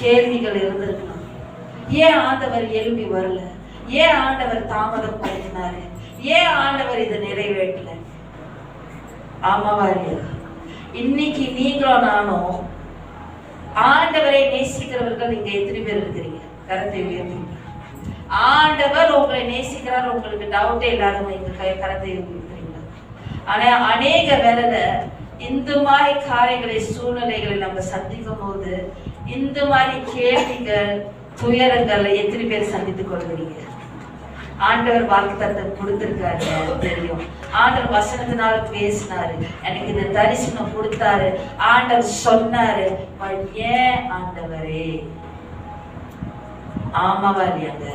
கேள்விகள் இருந்திருக்கலாம். ஏன் ஆண்டவர் எழுப்பி வரல? ஏன் ஆண்டவர் தாமதம் படுத்தினாரு? ஏன் ஆண்டவர் இதை நிறைவேற்றல? ஆமாவா இல்லையா? இன்னைக்கு நீங்களும் நானும் ஆண்டவரை நேசிக்கிறவர்கள் இங்க எத்தனை பேர் இருக்கிறீங்க? கரத்தை உயர்த்தி. ஆண்டவர் உங்களை நேசிக்கிறார், உங்களுக்கு டவுட்டே இல்லாதவங்க இங்க கரத்தை உயர்த்துறீங்க. ஆனா அநேக வேலையில இந்த மாதிரி காரியங்களை சூழ்நிலைகளை நம்ம சந்திக்கும் போது இந்த மாதிரி கேள்விகள் துயரங்களை எத்தனை பேர் சந்தித்துக் கொள்கிறீங்க? ஆண்டவர் வாக்குத்தத்தம் கொடுத்திருக்காரு, தெரியும். ஆண்டவர் வசனத்தினால பேசினாரு, எனக்கு இந்த தரிசனம் கொடுத்தாரு, ஆண்டவர் சொன்னாரு. ஏன் ஆண்டவரே? ஆமாவா இல்லையாங்க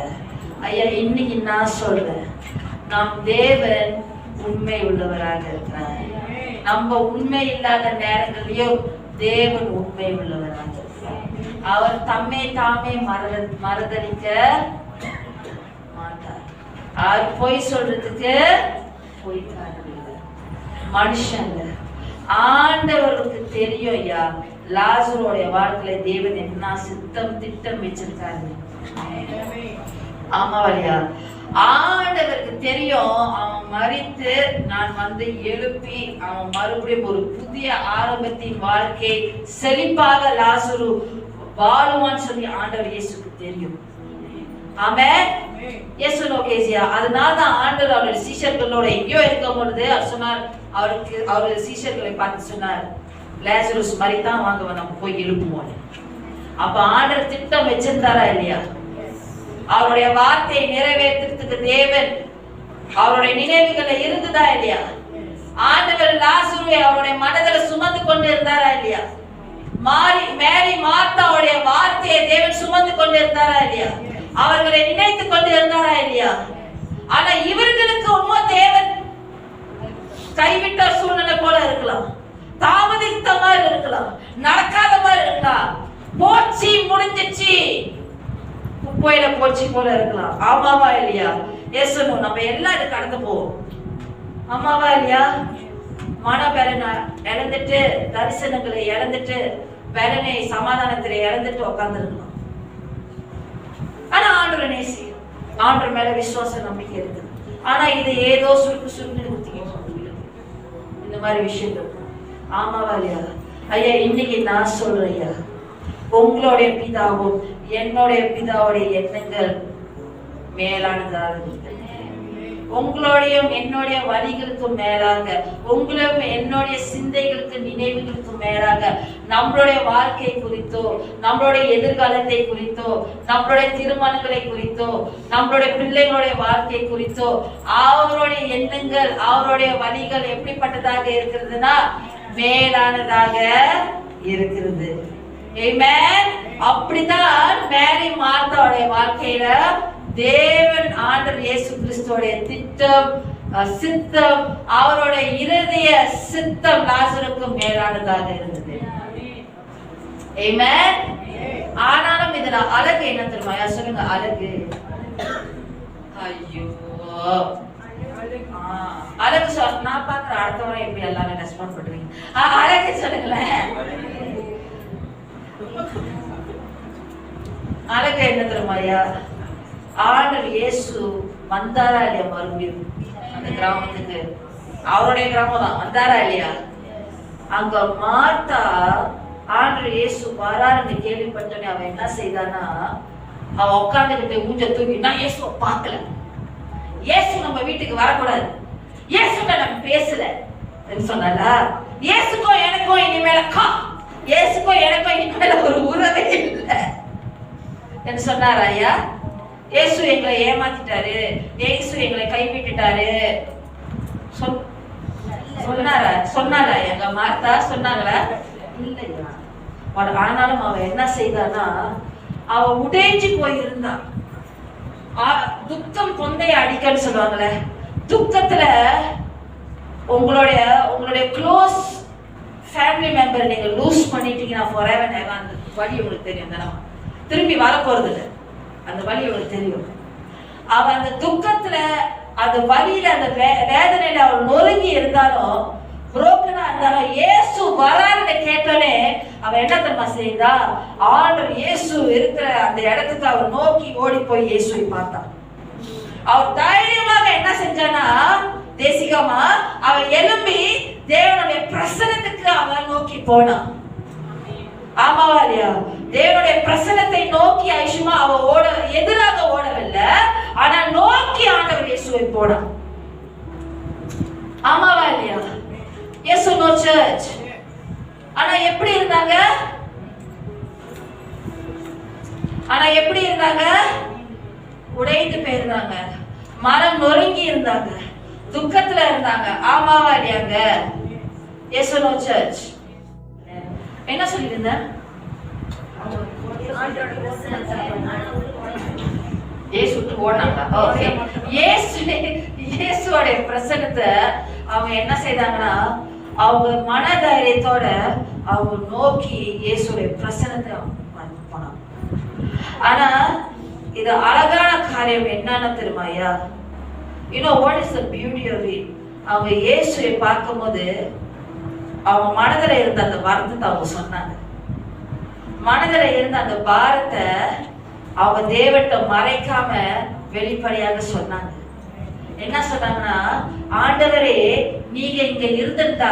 ஐயா? இன்னைக்கு நான் சொல்றேன், நம் தேவன் உண்மை உள்ளவராக இருக்கிறார். நம்ம உண்மை இல்லாத நேரங்களிலும் தேவன் உண்மை உள்ளவராக இருக்கிறார். அவர் தம்மை தாமே மறுதலிக்க மாட்டார். அவர் பொய் சொல்றதுக்கு மனுஷன் ஆண்டவருக்கு தெரியும். ஐயா லாசருடைய வாழ்க்கையில தேவன் என்ன சித்தம் திட்டம் வச்சிருக்காரு. ஆமாவா? ஆண்டவருக்கு தெரியும். அவன் மரித்து நான் எழுப்பி அவன் மறுபடியும் ஒரு புதிய ஆரம்பத்தின் வாழ்க்கை செழிப்பாக லாசரு வாழுவான்னு சொல்லி ஆண்டவர் இயேசுக்கு தெரியும். ஆமென். இயேசு நோக்கேசியா. அதனாலதான் ஆண்டவர் அவருடைய சீஷர்களோட எங்கேயோ இருக்கும் பொழுது அவர் சொன்னார், அவருடைய சீஷர்களை பார்த்து சொன்னார், லாசருஸ் மரித்தான், வாங்க நம்ம போய் எழுப்புவோம். அப்ப ஆண்டவர் திட்டம் வச்சிருந்தாரா இல்லையா? அவருடைய வார்த்தையை நிறைவேற்றுறதுக்கு தேவன் அவருடைய நினைவுகளை இருந்துதா இல்லையா? ஆண்டவர் லாசருவை அவருடைய மனதில் சுமந்து கொண்டு இருந்தாரா இல்லையா? மேரி மார்த்தாவுடைய வார்த்தையை தேவன் சுமந்து கொண்டு இருந்தாரா இல்லையா? அவர்களை நினைத்து கொண்டு இருந்தாரா இல்லையா? ஆனா இவர்களுக்கு உண்மை தேவன் கைவிட்ட சூழ்நிலை போல இருக்கலாம், தாமதித்த மாதிரி இருக்கலாம், நடக்காத மாதிரி இருக்கலாம், போச்சு முடிஞ்சிச்சு குப்பையில போச்சு போல இருக்கலாம். ஆமாவா இல்லையா? ஏசனும் நம்ம எல்லாம் இது கடந்து போவோம். ஆமாவா இல்லையா? மனபலனை இழந்துட்டு, தரிசனங்களை இழந்துட்டு, பலனை சமாதானத்திலே இழந்துட்டு உட்கார்ந்து இருக்கலாம். ஆனா ஆண்டவரை நேசி, ஆண்டவர் மேல விசுவாச நம்பிக்கை இருக்குது. ஆனா இது ஏதோ சுருக்கு சுருக்குன்னு ஊத்திக்கிட்டு இந்த மாதிரி விஷயம் இருக்கும். ஆமாவா இல்லையா? ஐயா, இன்னைக்கு நான் சொல்றேன் ஐயா, உங்களுடைய பிதாவும் என்னுடைய பிதாவுடைய எண்ணங்கள் மேலானதாக இருக்கு. உங்களுடையும் என்னுடைய வழிகளுக்கும் மேலாக, உங்களும் என்னுடைய சிந்தைகளுக்கு நினைவுகளுக்கும் மேலாக நம்மளுடைய வாழ்க்கை குறித்தோ, நம்மளுடைய எதிர்காலத்தை குறித்தோ, நம்மளுடைய திருமணங்களை குறித்தோ, நம்மளுடைய பிள்ளைகளுடைய வாழ்க்கை குறித்தோ அவருடைய எண்ணங்கள், அவருடைய வழிகள் எப்படிப்பட்டதாக இருக்கிறதுனா மேலானதாக இருக்கிறது. ஆமென். அப்படிதான் மேரி மார்த்தாவுடைய வாழ்க்கையில தேவன் ஆண்டவர் இயேசு கிறிஸ்துவோடைய திட்டம், சித்தம், அவருடைய இருதய சித்தம் லாசருக்கு மேலானதாக இருந்தது. ஆமென். ஆனாலும் இதுல அழகு என்ன தெரியுமா? சொல்லுங்க, அழகு. ஐயோ, அழகு சொல். நான் பாக்குற அடுத்த முறை எப்படி எல்லாரும் ரெஸ்பாண்ட் பண்றீங்க? அழகு சொல்லுங்களேன். அழகு என்ன தெரியுமா ஐயா? ஆண்டவர் இயேசு வந்தாரா இல்லையா மறுபடியும் அந்த கிராமத்துக்கு? அவருடைய கிராமம் தான். வந்தாரா இல்லையா? அங்க மார்த்தா ஆண்டவர் இயேசு வராருன்னு கேள்விப்பட்டோன்னே அவன் என்ன செய்தானா, அவன் உட்காந்துக்கிட்டு ஊஞ்ச தூக்கி, நான் இயேசுவை பார்க்கல, இயேசு நம்ம வீட்டுக்கு வரக்கூடாது, இயேசுட்ட நம்ம பேசல சொன்னால, இயேசுக்கும் எனக்கும் இனிமேல இயேசுக்கும் எனக்கும் இனிமேல ஒரு உறவே இல்லை என்று சொன்னாரா ஐயா? இயேசு எங்களை ஏமாத்திட்டாரு, இயேசு எங்களை கைவிட்டுட்டாரு சொன்னாரா எங்க மார்த்தா? சொன்னாங்களா? இல்லையா? ஆனாலும் அவன் என்ன செய்தானா, அவ உடைஞ்சு போயிருந்தான். துக்கம் தொண்டையை அடிக்கன்னு சொல்லுவாங்கல்ல, துக்கத்துல உங்களுடைய க்ளோஸ் ஃபேமிலி மெம்பர் நீங்க லூஸ் பண்ணிட்டீங்கன்னா forever and ever அந்த வலி உங்களுக்கு தெரியும் தானே, திரும்பி வர போறது இல்லை, அந்த வலி உங்களுக்கு தெரியும். அவ அந்த துக்கத்துல, அந்த வலியில, அந்த வேதனையில அவள் நொறுங்கி இருந்தாலும், புரோக்கனா இருந்தாலும், இயேசு வரான்னு கேட்டோன்னே அவ என்ன தெரியுமா செய்தா? ஆண்டவர் இயேசு இருக்கிற அந்த இடத்துக்கு அவர் நோக்கி ஓடி போய் இயேசுவை பார்த்தான். அவர் தைரியமாக என்ன செஞ்சானா, தேசிகமா அவன் எழும்பி தேவனுடைய பிரசன்னத்துக்கு அவன் நோக்கி போனான். ஆமாவா இல்லையா? தேவனுடைய பிரசன்னத்தை நோக்கி ஐஷுமா அவ எதிராக ஓடவில்லை, ஆனா நோக்கி ஆண்டவர் இயேசுவை போனான். ஆமாவா இல்லையா? Yes or no church? ஆனா எப்படி இருந்தாங்க? உடைந்து போயிருந்தாங்க, மனம் நொறுங்கி இருந்தாங்க, துக்கத்துல இருந்தாங்க. ஆமாவா இல்லையாங்க? Yes or no church? என்ன சொல்லிருந்தேன்? இயேசு விட்டு ஓடினாங்களா? ஓகே. இயேசுவோட பிரசன்னத்தை அவங்க என்ன செய்தாங்கன்னா, அவங்க மனதைரியத்தோட அவங்க நோக்கி இயேசுடைய பிரசன்னத்தை போனாங்க. ஆனா இது அழகான காரியம் என்னன்னு தெரியுமா ஐயா? You know what is the beauty of it? அவங்க இயேசுவை பார்க்கும்போது அவங்க மனதில் இருந்த அந்த வருத்தத்தை அவங்க சொன்னாங்க. மனதில் இருந்த அந்த பாரத்தை அவங்க தேவன்கிட்ட மறைக்காம வெளிப்படையாக சொன்னாங்க. என்ன சொன்னாங்கன்னா, ஆண்டவரே நீங்க இங்க இருந்திருந்தா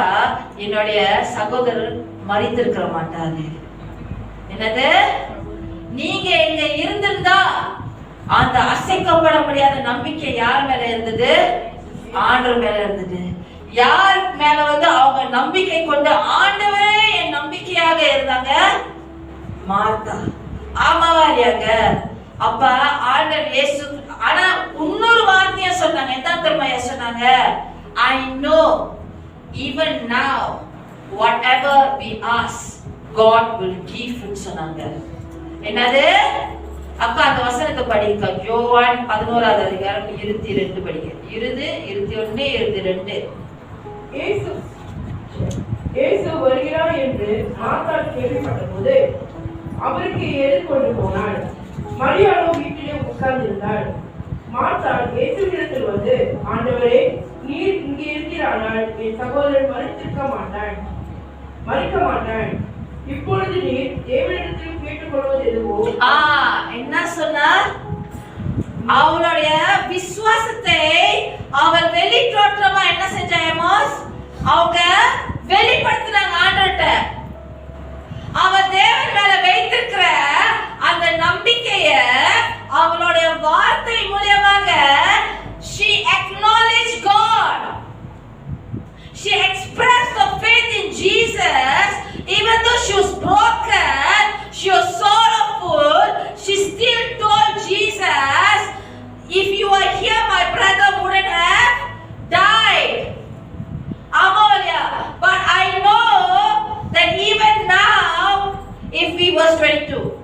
என்னுடைய சகோதரர் மரித்திருக்க மாட்டாரு. என்னது? நீங்க இங்க இருந்திருந்தா அந்த அசைக்கப்பட முடியாத நம்பிக்கை யார் மேல இருந்தது? ஆண்டவர் மேல இருந்தது. யார் மேல அவங்க நம்பிக்கை கொண்டு ஆண்டவரே என் நம்பிக்கையாக இருந்தாங்க? மார்த்தா. ஆமாவா இல்லையாங்க? அப்ப ஆண்டவர் இயேசு ஆனா இன்னொரு வார்த்தையை சொன்னாங்க. என்ன தெரியுமா சொன்னாங்க? I know even now whatever we ask God will give சொன்னாங்க. என்னது? அக்கா அந்த வசனத்தை படிங்க. யோவான் 11வது அதிகாரம் 22 படிங்க. 20, 21, 22. இயேசு வருகிறார் என்று மார்த்தாள் கேள்விப்பட்டபோது அவருக்கு எதிர்கொண்டு போனாள். மரியாளோ வீட்டிலே உட்கார்ந்திருந்தாள். மார்த்தாள் இயேசுவிடத்தில் வந்து, ஆண்டவரே நீர் இங்கே இருக்கிறானால் என் சகோதரன் மரிக்க மாட்டான். இப்பொழுது நீர் தேவனிடத்தில் கேட்டுக்கொள்வது எதுவோ? என்ன சொன்னார்? அவளுடைய விசுவாசத்தை அவள் வெளித்தோற்றமா என்ன செஞ்சாயமோ அவங்க Jesus, even though she was broken, she was sorrowful, she still told Jesus, if you are here, my brother wouldn't have died. Amalia, but I know that even now, if he was 22,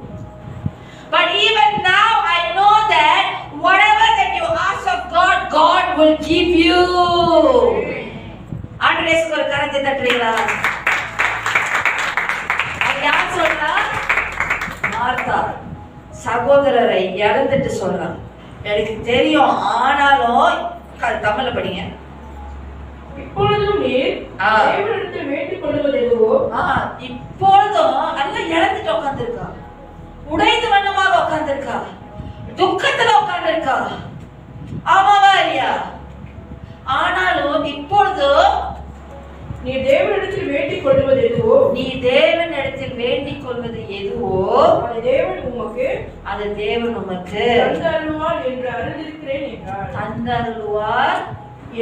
but even now I know that whatever that you ask of God, God will give you. ஆண்டவரேக்கு ஒரு கரத்தை தட்டுறீங்களா? அது யார் சொல்றா? Martha சகோதரரை இழந்துட்டு சொல்றான். எனக்கு தெரியும், ஆனாலும் தமிழ்ல படிங்க. இப்பொழுதும் நீர் தேவனிடத்தில் வேண்டிக் கொள்வது எதுவோ, இப்பொழுதும் எல்லாம் இழந்துட்டு உட்கார்ந்திருக்கா, உடைந்து வண்ணமாக உட்கார்ந்திருக்கா, துக்கத்துல உட்கார்ந்திருக்கா. ஆமாவா இல்லையா? ஆனாலும் இப்பொழுது நீ தேவனிடத்தில் வேண்டிக் கொள்வது எதுவோ, நீ தேவனிடத்தில் வேண்டிக் கொள்வது எதுவோ, அது தேவன் உமக்கு தந்தருளுவார் என்று அறிந்திருக்கிறேன் என்றார். தந்தருளுவார்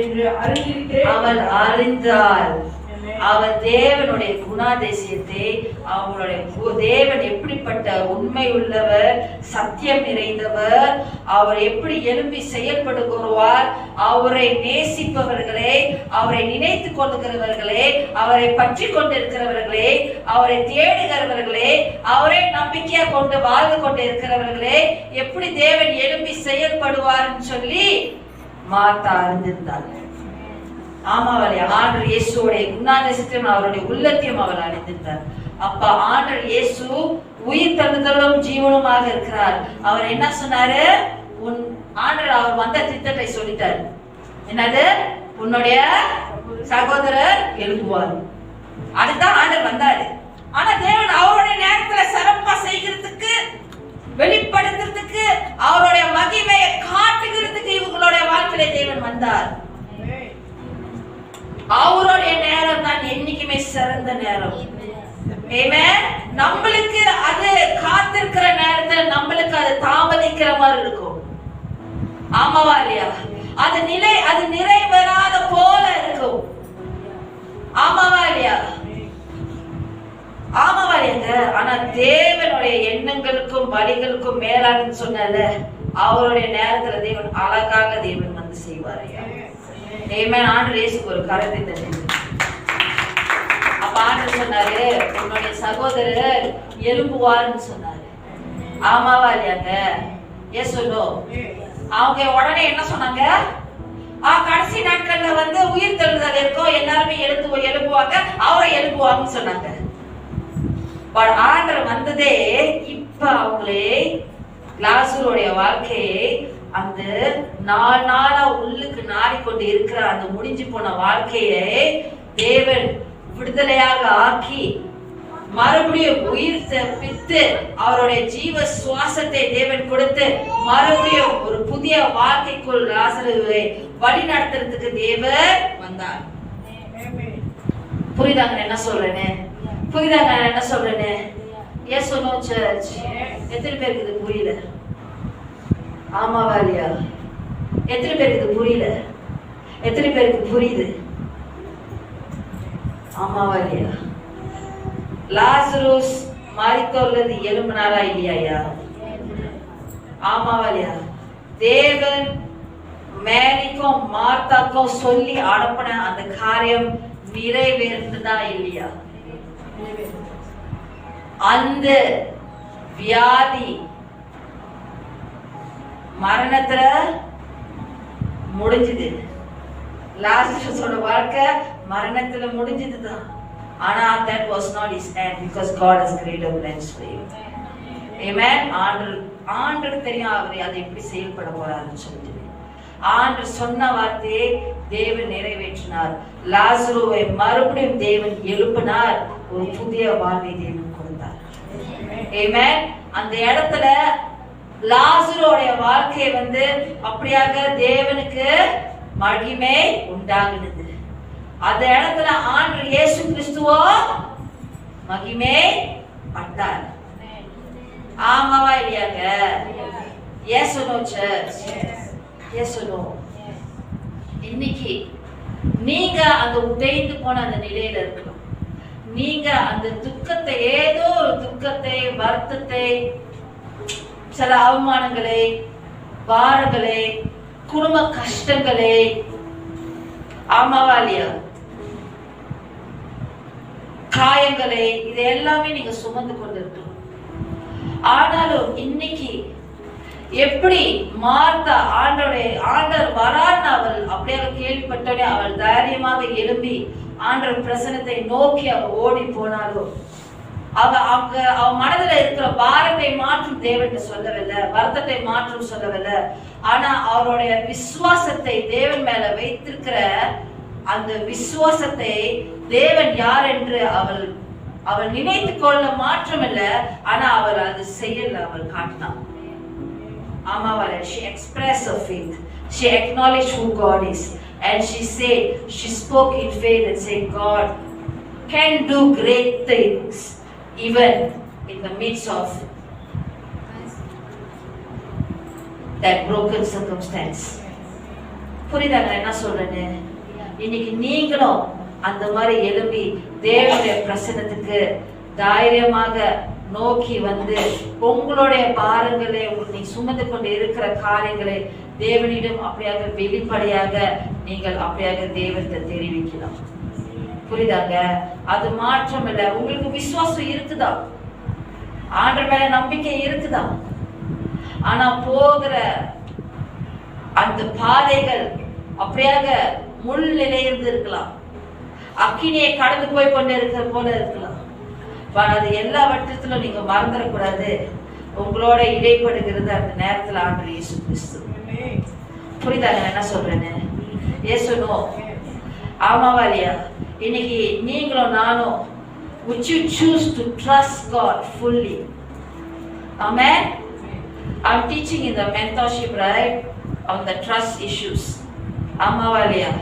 என்று அறிந்திருக்கிறேன். அவள் அறிந்தாள். அவர் தேவனுடைய குணாதிசயத்தை, அவங்களுடைய தேவன் எப்படிப்பட்ட உண்மை உள்ளவர், சத்தியம் நிறைந்தவர், அவர் எப்படி எழும்பி செயல்படுகிறார், அவரை நேசிப்பவர்களே, அவரை நினைத்து கொள்ளுகிறவர்களே, அவரை பற்றி கொண்டிருக்கிறவர்களே, அவரை தேடுகிறவர்களே, அவரை நம்பிக்கையா கொண்டு வாழ்ந்து கொண்டு இருக்கிறவர்களே, எப்படி தேவன் எழும்பி செயல்படுவார்னு சொல்லி மார்த்தா அறிந்திருந்தாங்க. ஆமாவளே, ஆண்டவர் இயேசுவோட குணாதிசயத்தையும் அவருடைய உள்ளத்தையும் அவர் அறிந்திருந்தார். அப்ப ஆண்டவர் இயேசு உயிர் தழுதலும் ஜீவனுமாக இருக்கிறார். அவர் என்ன சொன்னாரு? ஆண்டவர் அவர் வந்த திட்டத்தை சொல்லிட்டார். என்னது? உன்னுடைய சகோதரர் எழுப்புவார். அதுதான் ஆண்டவர் வந்தாரு. ஆனா தேவன் அவருடைய நேரத்துல சிறப்பா செய்கிறதுக்கு, வெளிப்படுத்துறதுக்கு, அவருடைய மகிமையை காட்டுகிறதுக்கு இவங்களுடைய வாழ்க்கையில தேவன் வந்தார். அவருடைய நேரம் தான் என்னைக்குமே சிறந்த நேரம். நம்மளுக்கு அது காத்திருக்கிற நேரத்துல நம்மளுக்கு அது தாமதிக்கிற மாதிரி இருக்கும். ஆமாவா இல்லையா? அது நிறைவேறாத போல இருக்கும். ஆமாவா இல்லையா? ஆமாவா இல்லையாங்க? ஆனா தேவனுடைய எண்ணங்களுக்கும் வழிகளுக்கும் மேலானு சொன்னால அவருடைய நேரத்துல தேவன் அழகாக தேவன் வந்து செய்வார். ஆமென். ஆண்டவர் இயேசுக்கு ஒரு கரத்தை தட்டுங்க. அப்ப ஆண்டவர் சொன்னாரு, உன்னுடைய சகோதரர் எழும்புவார்னு சொன்னாரு. ஆமாவா இல்லையாங்க? எஸ் சொல்லு. அவங்க உடனே என்ன சொன்னாங்க? கடைசி நாட்கள்ல வந்து உயிர் தெழுதல் இருக்கும், எல்லாருமே எழுப்புவாங்க, அவரை எழுப்புவாங்கன்னு சொன்னாங்க. ஆண்டவர் வந்ததே இப்ப அவங்களே லாசருடைய வாழ்க்கையை அந்த நாளா உள்ளுக்கு நாடிக்கொண்டு இருக்கிற அந்த முடிஞ்சு போன வாழ்க்கையை தேவன் விடுதலையாக ஆக்கி மறுபடியும் உயிர் பித்து அவருடைய ஜீவ சுவாசத்தை தேவன் கொடுத்து மறுபடியும் ஒரு புதிய வாழ்க்கைக்குள் லாசருவை வழி நடத்துறதுக்கு தேவன் வந்தார். புரியுதாங்க என்ன சொல்றேன்னு? புரியுதாங்க என்ன சொல்றேன்னு? Yes no church. எத்தனை பேருக்கு இது புரியல? ஆமாவா இல்லையா? எத்தனை பேருக்கு இது புரியல? எத்தனை பேருக்கு புரியுது? ஆமாவா இல்லையா? லாசருஸ் மரித்தோர்லது எழும்பினாரா இல்லையா? ஆமாவா இல்லையா? தேவன் மேரிக்கும் மார்த்தாக்கும் சொல்லி அனுப்பின அந்த காரியம் நிறைவேறுந்ததா இல்லையா? அந்த வியாதி மரணத்துல முடிஞ்சது. லாசருஸோட வாழ்க்கை மரணத்துல முடிஞ்சதுதான். ஆனா that was not his end because God has greater plans for you. Amen. ஆண்டவர் தெரியும் அவரை அதை எப்படி செயல்பட போறாருன்னு சொல்லிட்டு ஆண்டவர் சொன்ன வார்த்தையை தேவன் நிறைவேற்றினார். லாசருவை மறுபடியும் தேவன் எழுப்பினார். ஒரு புதிய வாழ்வை தேவன் கொடுத்தார். Amen. அந்த இடத்துல லாசருடைய வாழ்க்கை வந்து அப்படியாக தேவனுக்கு மகிமை உண்டாகினது. அந்த இடத்துல ஆண்டவர் இயேசு கிறிஸ்துவோ மகிமை பட்டார். ஆமாவா இல்லையாங்க? Yes no church. Yes no. இன்னைக்கு நீங்க அந்த உடைந்து போன அந்த நிலையில இருக்கணும். நீங்க அந்த துக்கத்தை, ஏதோ ஒரு துக்கத்தை, வருத்தத்தை, சில அவமானங்களை, பாரங்களை, குடும்ப கஷ்டங்களை, ஆமாவா இல்லையா, காயங்களை, இது எல்லாமே நீங்க சுமந்து கொண்டிருக்கலாம். ஆனாலும் இன்னைக்கு எப்படி மார்த்தா ஆண்டவர் வரான்னு அவள் அப்படியே கேள்விப்பட்டோடனே அவள் தைரியமாக எழும்பி ஆண்டவர் பிரசன்னத்தை நோக்கி அவள் ஓடி போனாலும் அவ மனதுல இருக்கிற பாரத்தை மாற்றும் தேவன் சொல்லவில்லை, வருத்தத்தை மாற்றும் சொல்லவில்லை. ஆனா அவருடைய விசுவாசத்தை தேவன் மேல வைத்திருக்கிற அந்த விசுவாசத்தை தேவன் யார் என்று அவள் நினைத்து கொள்ள மாற்றமில்ல, ஆனா அவள் அது செய்யல, அவள் காட்டினான். ஆமாவால she expressed her faith, she acknowledged who God is, and she spoke in faith and said, God can do great things even in the midst of that broken circumstance. புரியுதாங்க என்ன சொல்றேன்னு? இன்னைக்கு நீங்களும் அந்த மாதிரி எழும்பி தேவனுடைய பிரசன்னத்துக்கு தைரியமாக நோக்கி வந்து உங்களுடைய பாரங்களை, நீ சுமந்து கொண்டு இருக்கிற காரியங்களை தேவனிடம் அப்படியாக வெளிப்படையாக நீங்கள் அப்படியாக தேவத்தை தெரிவிக்கலாம். புரியுதாங்க? அது மாற்றம் இல்லை. உங்களுக்கு விசுவாசம் இருக்குதா? ஆண்டவர் மேல நம்பிக்கை இருக்குதா? ஆனா போகிற அந்த பாதைகள் அப்படியாக முள் நிலையிலிருந்து இருக்கலாம், அக்கினியை கடந்து போய் கொண்டு இருக்கிற போல இருக்கலாம். அது எல்லா வட்டத்திலும் நீங்க மறந்துடக்கூடாது, உங்களோட இடைப்படுகிறது அந்த நேரத்துல ஆண்டவர் இயேசு கிறிஸ்து. புரியுதாங்க என்ன சொல்றேன்னு? இயேசுனோ ஆமாவா இல்லையா? இன்னைக்கு நீங்களும் நானும் would you choose to trust God fully? Amen. I'm teaching in the mentorship, right, on the trust issues. ஆமாவா இல்லையா?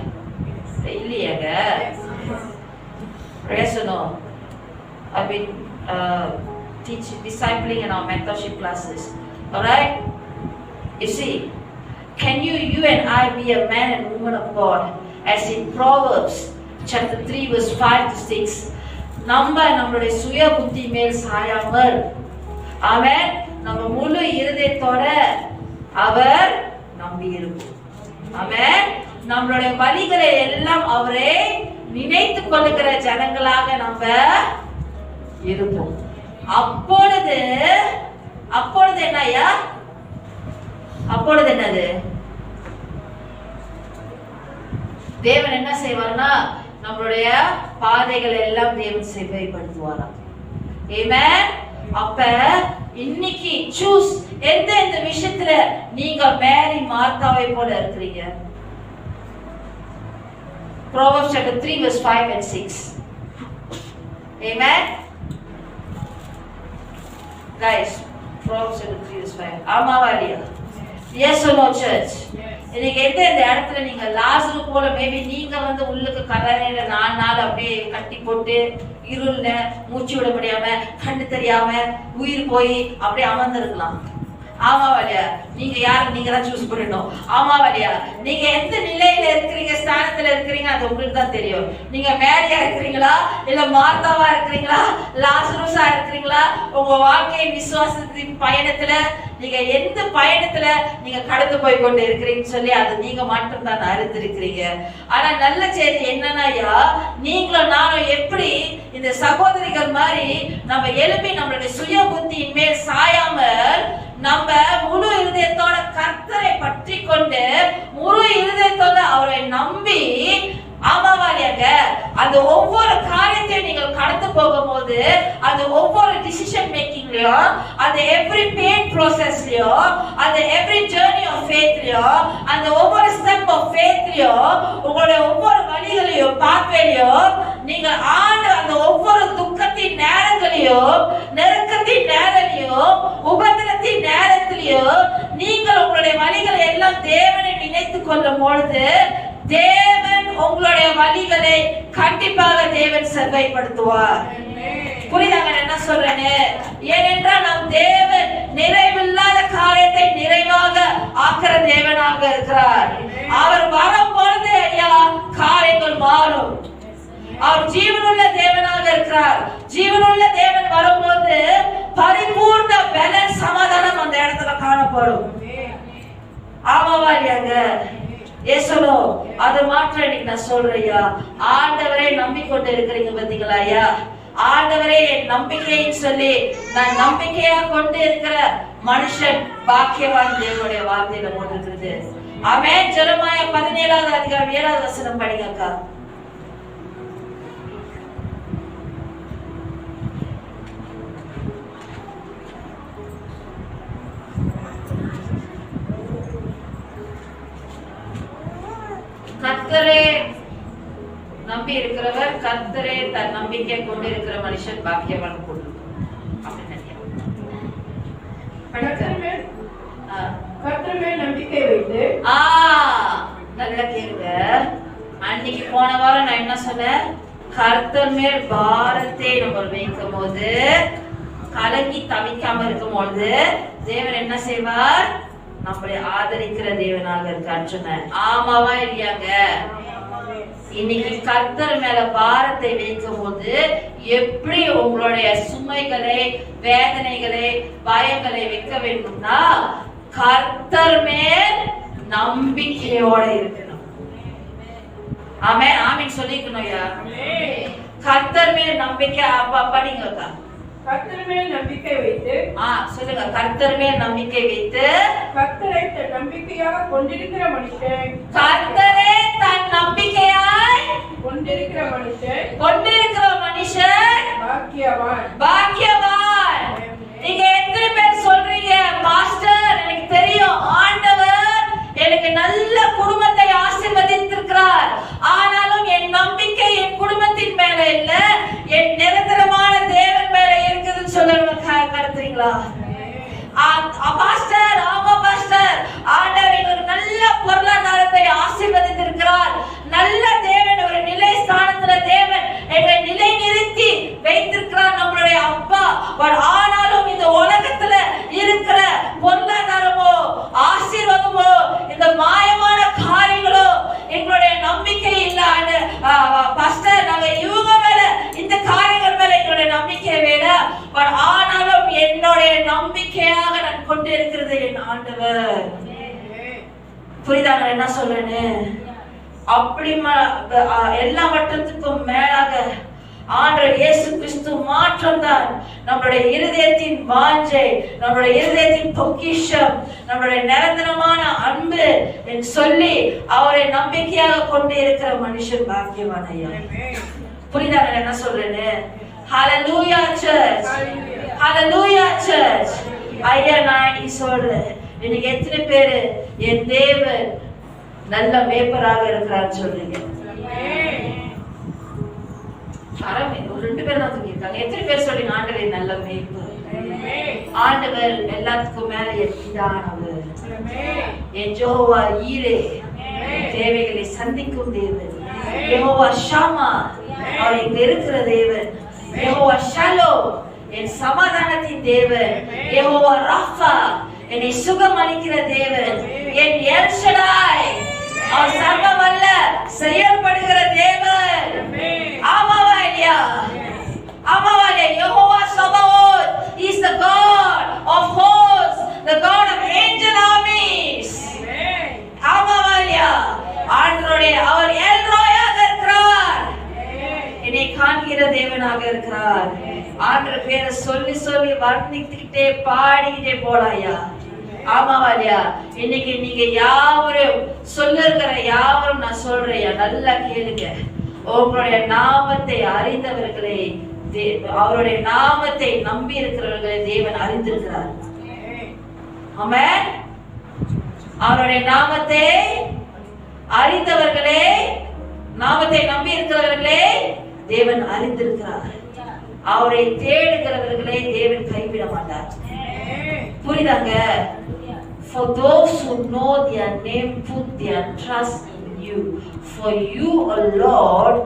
இல்லையாங்க? இயேசுனோ I've been discipling in our mentorship classes. Alright? You see, can you and I be a man and woman of God? As in Proverbs chapter 3 verse 5 to 6. நம்மளுடைய சுய புத்தி மேல் சாயாமல், ஆமென், நம்ம முழு இருதயத்தோட அவர் நம்பி இருப்போம். ஆமென். நம்மளுடைய வழிகளை எல்லாம் அவரே நினைத்து கொள்ளுகிற ஜனங்களாக நம்ம இருப்போம். அப்பொழுது என்னையா? அப்பொழுது என்னது? தேவன் என்ன செய்வார்னா நம்மளுடைய பாதைகளை எல்லாம் தேவன் செவ்வாய்ப்படுத்துவாராம். ஆமென். அப்ப இன்னைக்கு சூஸ் எந்த விஷயத்துல நீங்க மேரி மார்த்தாவை போல இருக்கிறீங்க? Proverbs chapter 3 verse 5 and 6. Amen. Guys, Proverbs chapter 3 verse 5. ஆமாவா இல்லையா? Yes or no church? இன்னைக்கு இந்த இடத்துல நீங்க லாசரு போல மேபி நீங்க வந்து உள்ளுக்கு கல்லறையில 4 நாள் அப்படியே கட்டி போட்டு இருள்ல மூச்சு விட முடியாம கண்ணு தெரியாம உயிர் போய் அப்படியே அமர்ந்திருக்கலாம். ஆமாவா இல்லையா? நீங்க யாரு? நீங்க தான் சூஸ் பண்ணணும். ஆமாவா இல்லையா? நீங்க எந்த நிலையில இருக்கிறீங்க, ஸ்தானத்துல இருக்கிறீங்க, அது உங்களுக்கு தான் தெரியும். நீங்க மேரியா இருக்கிறீங்களா, இல்ல மார்த்தாவா இருக்கிறீங்களா, லாசருஸா இருக்கிறீங்களா? உங்க வாழ்க்கையின் விசுவாசத்தின் பயணத்துல நீங்க எந்த பயணத்துல நீங்க கடந்து போய் கொண்டு இருக்கிறீங்கன்னு சொல்லி அது நீங்க மட்டும் தான் அறிந்திருக்கிறீங்க. ஆனா நல்ல செய்தி என்னன்னா, நீங்களும் நானும் எப்படி இந்த சகோதரிகள் மாதிரி நம்ம எழுப்பி நம்மளுடைய சுய புத்தியின் மேல் சாயாமல் நம்ம முழு இருதயத்தோட கர்த்தரை பற்றி கொண்டு முழு இருதயத்தோட அவரை நம்பி, ஆமாவாலியாக அந்த ஒவ்வொரு காரியத்தையும் நீங்கள் கடந்து போகும்போது அந்த ஒவ்வொரு டிசிஷன் மேக்கிங்லயும், அந்த எவ்ரி பெயின் ப்ராசஸ்லயும், அந்த எவ்ரி ஜர்னி ஆஃப் ஃபேத்லயும், அந்த ஒவ்வொரு ஸ்டெப் ஆஃப் ஃபேத்லயும், உங்களுடைய ஒவ்வொரு வழிகளையும் பாத்வேலையும் நீங்க ஆண்டு அந்த ஒவ்வொரு துக்கத்தின் நேரங்களையும், நெருக்கத்தின் நேரத்திலையும், உபத்திரத்தின் நேரத்திலையும் நீங்கள் உங்களுடைய வழிகளை எல்லாம் தேவனை நினைத்துக் கொள்ளும் பொழுது தேவன் உங்களுடைய வழிகளை கண்டிப்பாக தேவன் செவ்வாய்ப்படுத்துவார். புரியுதாங்க என்ன சொல்றேன்னு? ஏனென்றால் நம் தேவன் நிறைவில்லாத காரியத்தை நிறைவாக ஆக்கிற தேவனாக இருக்கிறார். அவர் வரும்பொழுது ஐயா காரியங்கள் மாறும். அவர் ஜீவனுள்ள தேவனாக இருக்கிறார். ஜீவனுள்ள தேவன் வரும்போது பரிபூர்ண பலன் சமாதானம் அந்த இடத்துல காணப்படும். ஆமாவா இல்லையாங்க? ஏசலோ அது மாற்றம் இன்னைக்கு நான் சொல்றேயா. ஆண்டவரை நம்பிக்கொண்டு இருக்கிறீங்க பாத்தீங்களா ஐயா? ஆண்டவரே என் நம்பிக்கைன்னு சொல்லி நான் நம்பிக்கையா கொண்டு இருக்கிற மனுஷன் பாக்கியவான் தேவனுடைய வார்த்தையில போட்டிருக்கிறது. ஆமென். ஜெரமாயா 17வது அதிகாரம் 7வது வசனம் படிங்க அக்கா. கர்த்தரே நம்பி இருக்கிறவர், கர்த்தரே தன் நம்பிக்கை கொண்டு இருக்கிற மனுஷன் பாக்கியவான் கொண்டு அப்படின்னு கர்த்தர் மேல் நம்பிக்கை வைத்து நல்லா கேளுங்க. அன்னைக்கு போன வாரம் நான் என்ன சொன்னேன்? கர்த்தர் மேல் பாரத்தை நம்ம வைக்கும் போது, கலங்கி தவிக்காம இருக்கும் பொழுது தேவன் என்ன செய்வார்? நம்மளை ஆதரிக்கிற தேவனாக இருக்கான்னு சொன்ன. ஆமாவா இல்லையாங்க? இன்னைக்கு கர்த்தர் மேல பாரத்தை வைக்கும் போது எப்படி உங்களுடைய சுமைகளை, வேதனைகளை, பயங்களை வைக்க வேண்டும்னா கர்த்தர் மேல் நம்பிக்கையோட இருக்கணும். ஆமென் ஆமென் சொல்லிக்கணும். கர்த்தர் மேல் நம்பிக்கை. அப்பா படிங்க. கர்த்தர் மேல் நம்பிக்கை வைத்து சொல்லுங்க. கர்த்தர் மேல் நம்பிக்கை வைத்து கர்த்தரை தன் நம்பிக்கையாக கொண்டிருக்கிற மனுஷன், கர்த்தரே தன் நம்பிக்கையாய் கொண்டிருக்கிற மனுஷன் பாக்கியவான் பாக்கியவான். நீங்க எத்தனை பேர் சொல்றீங்க, பாஸ்டர் எனக்கு தெரியும் ஆண்டவர் எனக்கு நல்ல குடும்பத்தை ஆசீர்வதித்திருக்கிறார், ஆனாலும் என் நம்பிக்கை என் குடும்பத்தின் மேல இல்ல, என் நிரந்தரமான தேவன் மேல இருக்குதுன்னு சொல்லுங்க. கருத்துறீங்களா? பாஸ்டர் ஆமா பாஸ்டர், ஆண்டவர் எங்களுக்கு நல்ல பொருளாதாரத்தை ஆசீர்வதித்திருக்கிறார், நல்ல தேவன், ஒரு நிலை ஸ்தானத்துல தேவன் எங்களை நிலை நிறுத்தி வைத்திருக்கிறார் நம்மளுடைய அப்பா. ஆனாலும் இந்த உலகத்துல இருக்கிற பொருளாதாரமோ ஆசீர்வாதமோ இந்த மாயமான காரியங்களோ எங்களுடைய நம்பிக்கை இல்ல. பாஸ்டர் நாங்க இவங்க மேல இந்த காரியங்கள் மேல எங்களுடைய நம்பிக்கை வேற, ஆனாலும் என்னுடைய நம்பிக்கையாக நான் கொண்டு இருக்கிறது என் ஆண்டவர். புரியுதா நான் என்ன சொல்றேன்னு? அப்படி எல்லாவற்றத்துக்கும் மேலாக ஆண்டவர் இயேசு கிறிஸ்து மாற்றம் தான் நம்மளுடைய இருதயத்தின் வாஞ்சை, நம்மளுடைய இருதயத்தின் பொக்கிஷம், நம்மளுடைய நிரந்தரமான அன்பு என்று சொல்லி அவரை நம்பிக்கையாக கொண்டு இருக்கிற மனுஷன் பாக்கியவான் ஐயா. புரியுதா நான் என்ன சொல்றேன்னு? ஹalleluya church, ஹalleluya church. ஐயா நான் சொல்றேன், இன்னைக்கு எத்தனை பேரு என் தேவன் நல்ல மேய்ப்பராக இருக்கிறார் சொல்றீங்க? ஒரு 2 பேர் தான் சொல்லியிருக்காங்க. எத்தனை பேர் சொல்றீங்க ஆண்டவர் நல்ல மேய்ப்பர்? ஆண்டவர் எல்லாத்துக்கும் மேல எதானவர், என் யெகோவா ஈரே, தேவைகளை சந்திக்கும் தேவன், யெகோவா ஷாமா அவர் இங்க இருக்கிற தேவன், யெகோவா ஷாலோம் என் சமாதானத்தின் தேவன், யெகோவா ராஃபா என்னை சுகம் அளிக்கிற தேவன், என் எல் ஷடாய் அவர் சர்வ வல்ல செயல்படுகிற தேவன். ஆமாவா இல்லையா? ஆமாவா இல்லையா? Jehovah சபாவோத் is the God of hosts, the God of angel armies. ஆமாவா இல்லையா? ஆண்டவருடைய அவர் எல் ரோயாக இருக்கிறார், என்னை காண்கிற தேவனாக இருக்கிறார். ஆண்டவர் பேரை சொல்லி சொல்லி வர்ணித்துக்கிட்டே பாடிக்கிட்டே போலாயா. ஆமாவா இல்லையா? இன்னைக்கு நீங்க யாவரும் சொல்லுகிற யாவரும் நான் சொல்றேன், நல்லா கேளுங்க. உங்களுடைய நாமத்தை அறிந்தவர்களே, அவருடைய நாமத்தை நம்பி இருக்கிறவர்களை தேவன் அறிந்திருக்கிறார். ஆமென். அவருடைய நாமத்தை அறிந்தவர்களே, நாமத்தை நம்பி இருக்கிறவர்களே தேவன் அறிந்திருக்கிறார். அவரை தேடுகிறவர்களை தேவன் கைவிட மாட்டார். புரியுதாங்க? For those who know their name put their trust in you. For you, O Lord,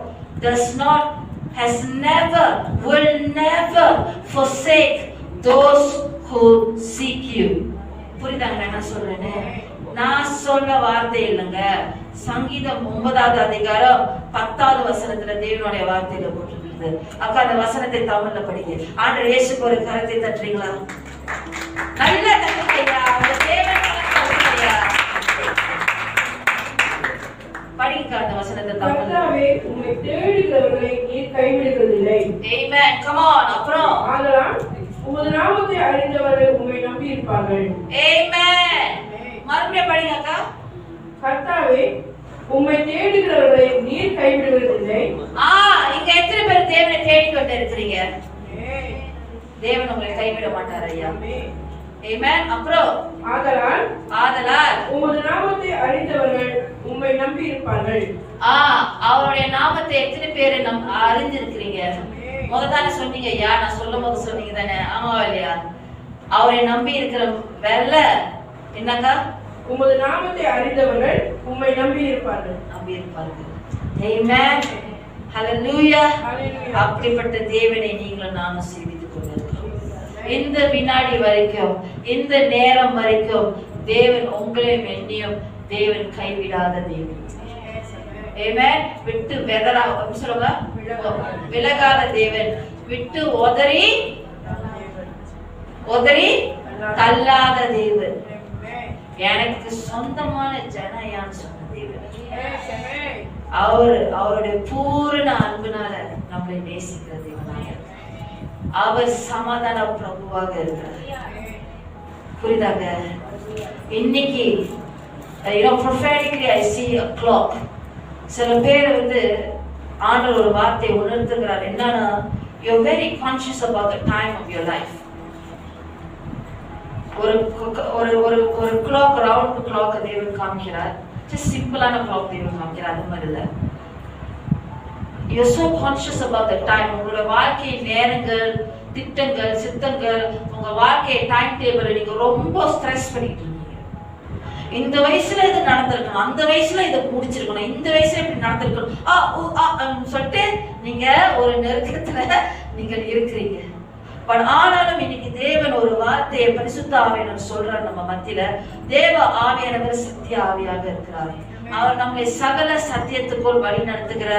has never, will never forsake those who seek you. புரியுதாங்க என்ன சொல்றேன்னு? நான் சொல்ற வார்த்தை இல்லைங்க. சங்கீதம் 9வது அதிகாரம் 10வது வசனத்துல தேவனுடைய வார்த்தையில போட்டிருக்கிறது. அக்கா அந்த வசனத்தை தமிழ்ல படிங்க. ஆண்டவர் இயேசுக்கு ஒரு கரத்தை தட்டுறீங்களா? நல்லா தட்டுங்கய்யா. அந்த தேவன் தட்டுங்கய்யா. படிங்க அந்த வசனத்தை தமிழ்ல. கர்த்தாவே உம்மை தேடுகிறவர்களை நீர் கைவிடுவதில்லை. ஆமென். Come on. அப்புறம் ஆதலால் உமது நாமத்தை அறிந்தவர்கள் உம்மை நம்பி இருப்பார்கள். ஆமென். மறுபடியும் படிங்க அக்கா. கர்த்தாவே உம்மை தேடுகிறவர்களை நீர் கைவிடுவதில்லை. இங்க எத்தனை பேர் தேவனை தேடிக்கொண்டு இருக்கிறீங்க? தேவன் உங்களை கைவிட மாட்டார் ஐயா. ஆமென். அப்புறம் ஆதலால் உமது நாமத்தை அறிந்தவர்கள் உம்மை நம்பி இருப்பார்கள். அவருடைய நாமத்தை எத்தனை பேர் அறிஞ்சிருக்கிறீங்க? முதல்ல சொன்னீங்க ஐயா. நான் சொல்லும் போது சொன்னீங்க தானே? ஆமாவா இல்லையா? அவரை நம்பி இருக்கிற வேலை என்னக்கா? உமது நாமத்தை அறிந்தவர்கள் உம்மை நம்பி இருப்பார்கள். ஆமென். ஹல்லேலூயா. அப்படிப்பட்ட தேவனை நீங்களும் நானும் சேவித்துக் கொண்டிருக்கிறோம். இந்த வினாடி வரைக்கும், இந்த நேரம் வரைக்கும் தேவன் உங்களையும் என்னையும் தேவன் கைவிடாத தேவன். ஆமென். விட்டு விலகாத தேவன், விட்டு உதறி தள்ளாத தேவன். எனக்கு சொந்தமான ஜனயான்னு சொன்ன தேவன். அவருடைய பூரண அன்புனால நம்மளை நேசிக்கிற தேவனாக, அவர் சமாதான பிரபுவாக இருக்கிறார். புரியுதாங்க? இன்னைக்கு prophetically I see a clock. சில பேர் ஆண்டவர் ஒரு வார்த்தை உணர்த்துகிறார். என்னன்னா, you're very conscious about the time of your life. ஒரு கிளாக், ரவுண்ட் கிளாக் தேவன் காமிக்கிறார். ஜஸ்ட் சிம்பிளான கிளாக் தேவன் காமிக்கிறார். அது மாதிரி இல்ல. You're so conscious about the time. உங்களோட வாழ்க்கை நேரங்கள், திட்டங்கள், சித்தங்கள், உங்க வாழ்க்கை டைம் டேபிள் நீங்க ரொம்ப ஸ்ட்ரெஸ் பண்ணிட்டு இருக்கீங்க. இந்த வயசுல இது நடந்திருக்கணும், அந்த வயசுல இதை முடிச்சிருக்கணும், இந்த வயசுல இப்படி நடந்திருக்கணும் சொல்லிட்டு நீங்க ஒரு நெருக்கத்துல நீங்க இருக்கிறீங்க. பட் ஆனாலும் இன்னைக்கு தேவன் ஒரு வார்த்தையை பரிசுத்த ஆவியானவர் சொல்றார் நம்ம மத்தியில. தேவ ஆவியானவர் சத்திய ஆவியாக இருக்கிறார். அவர் நம்மை சகல சத்தியத்துக்குள் வழி நடத்துகிற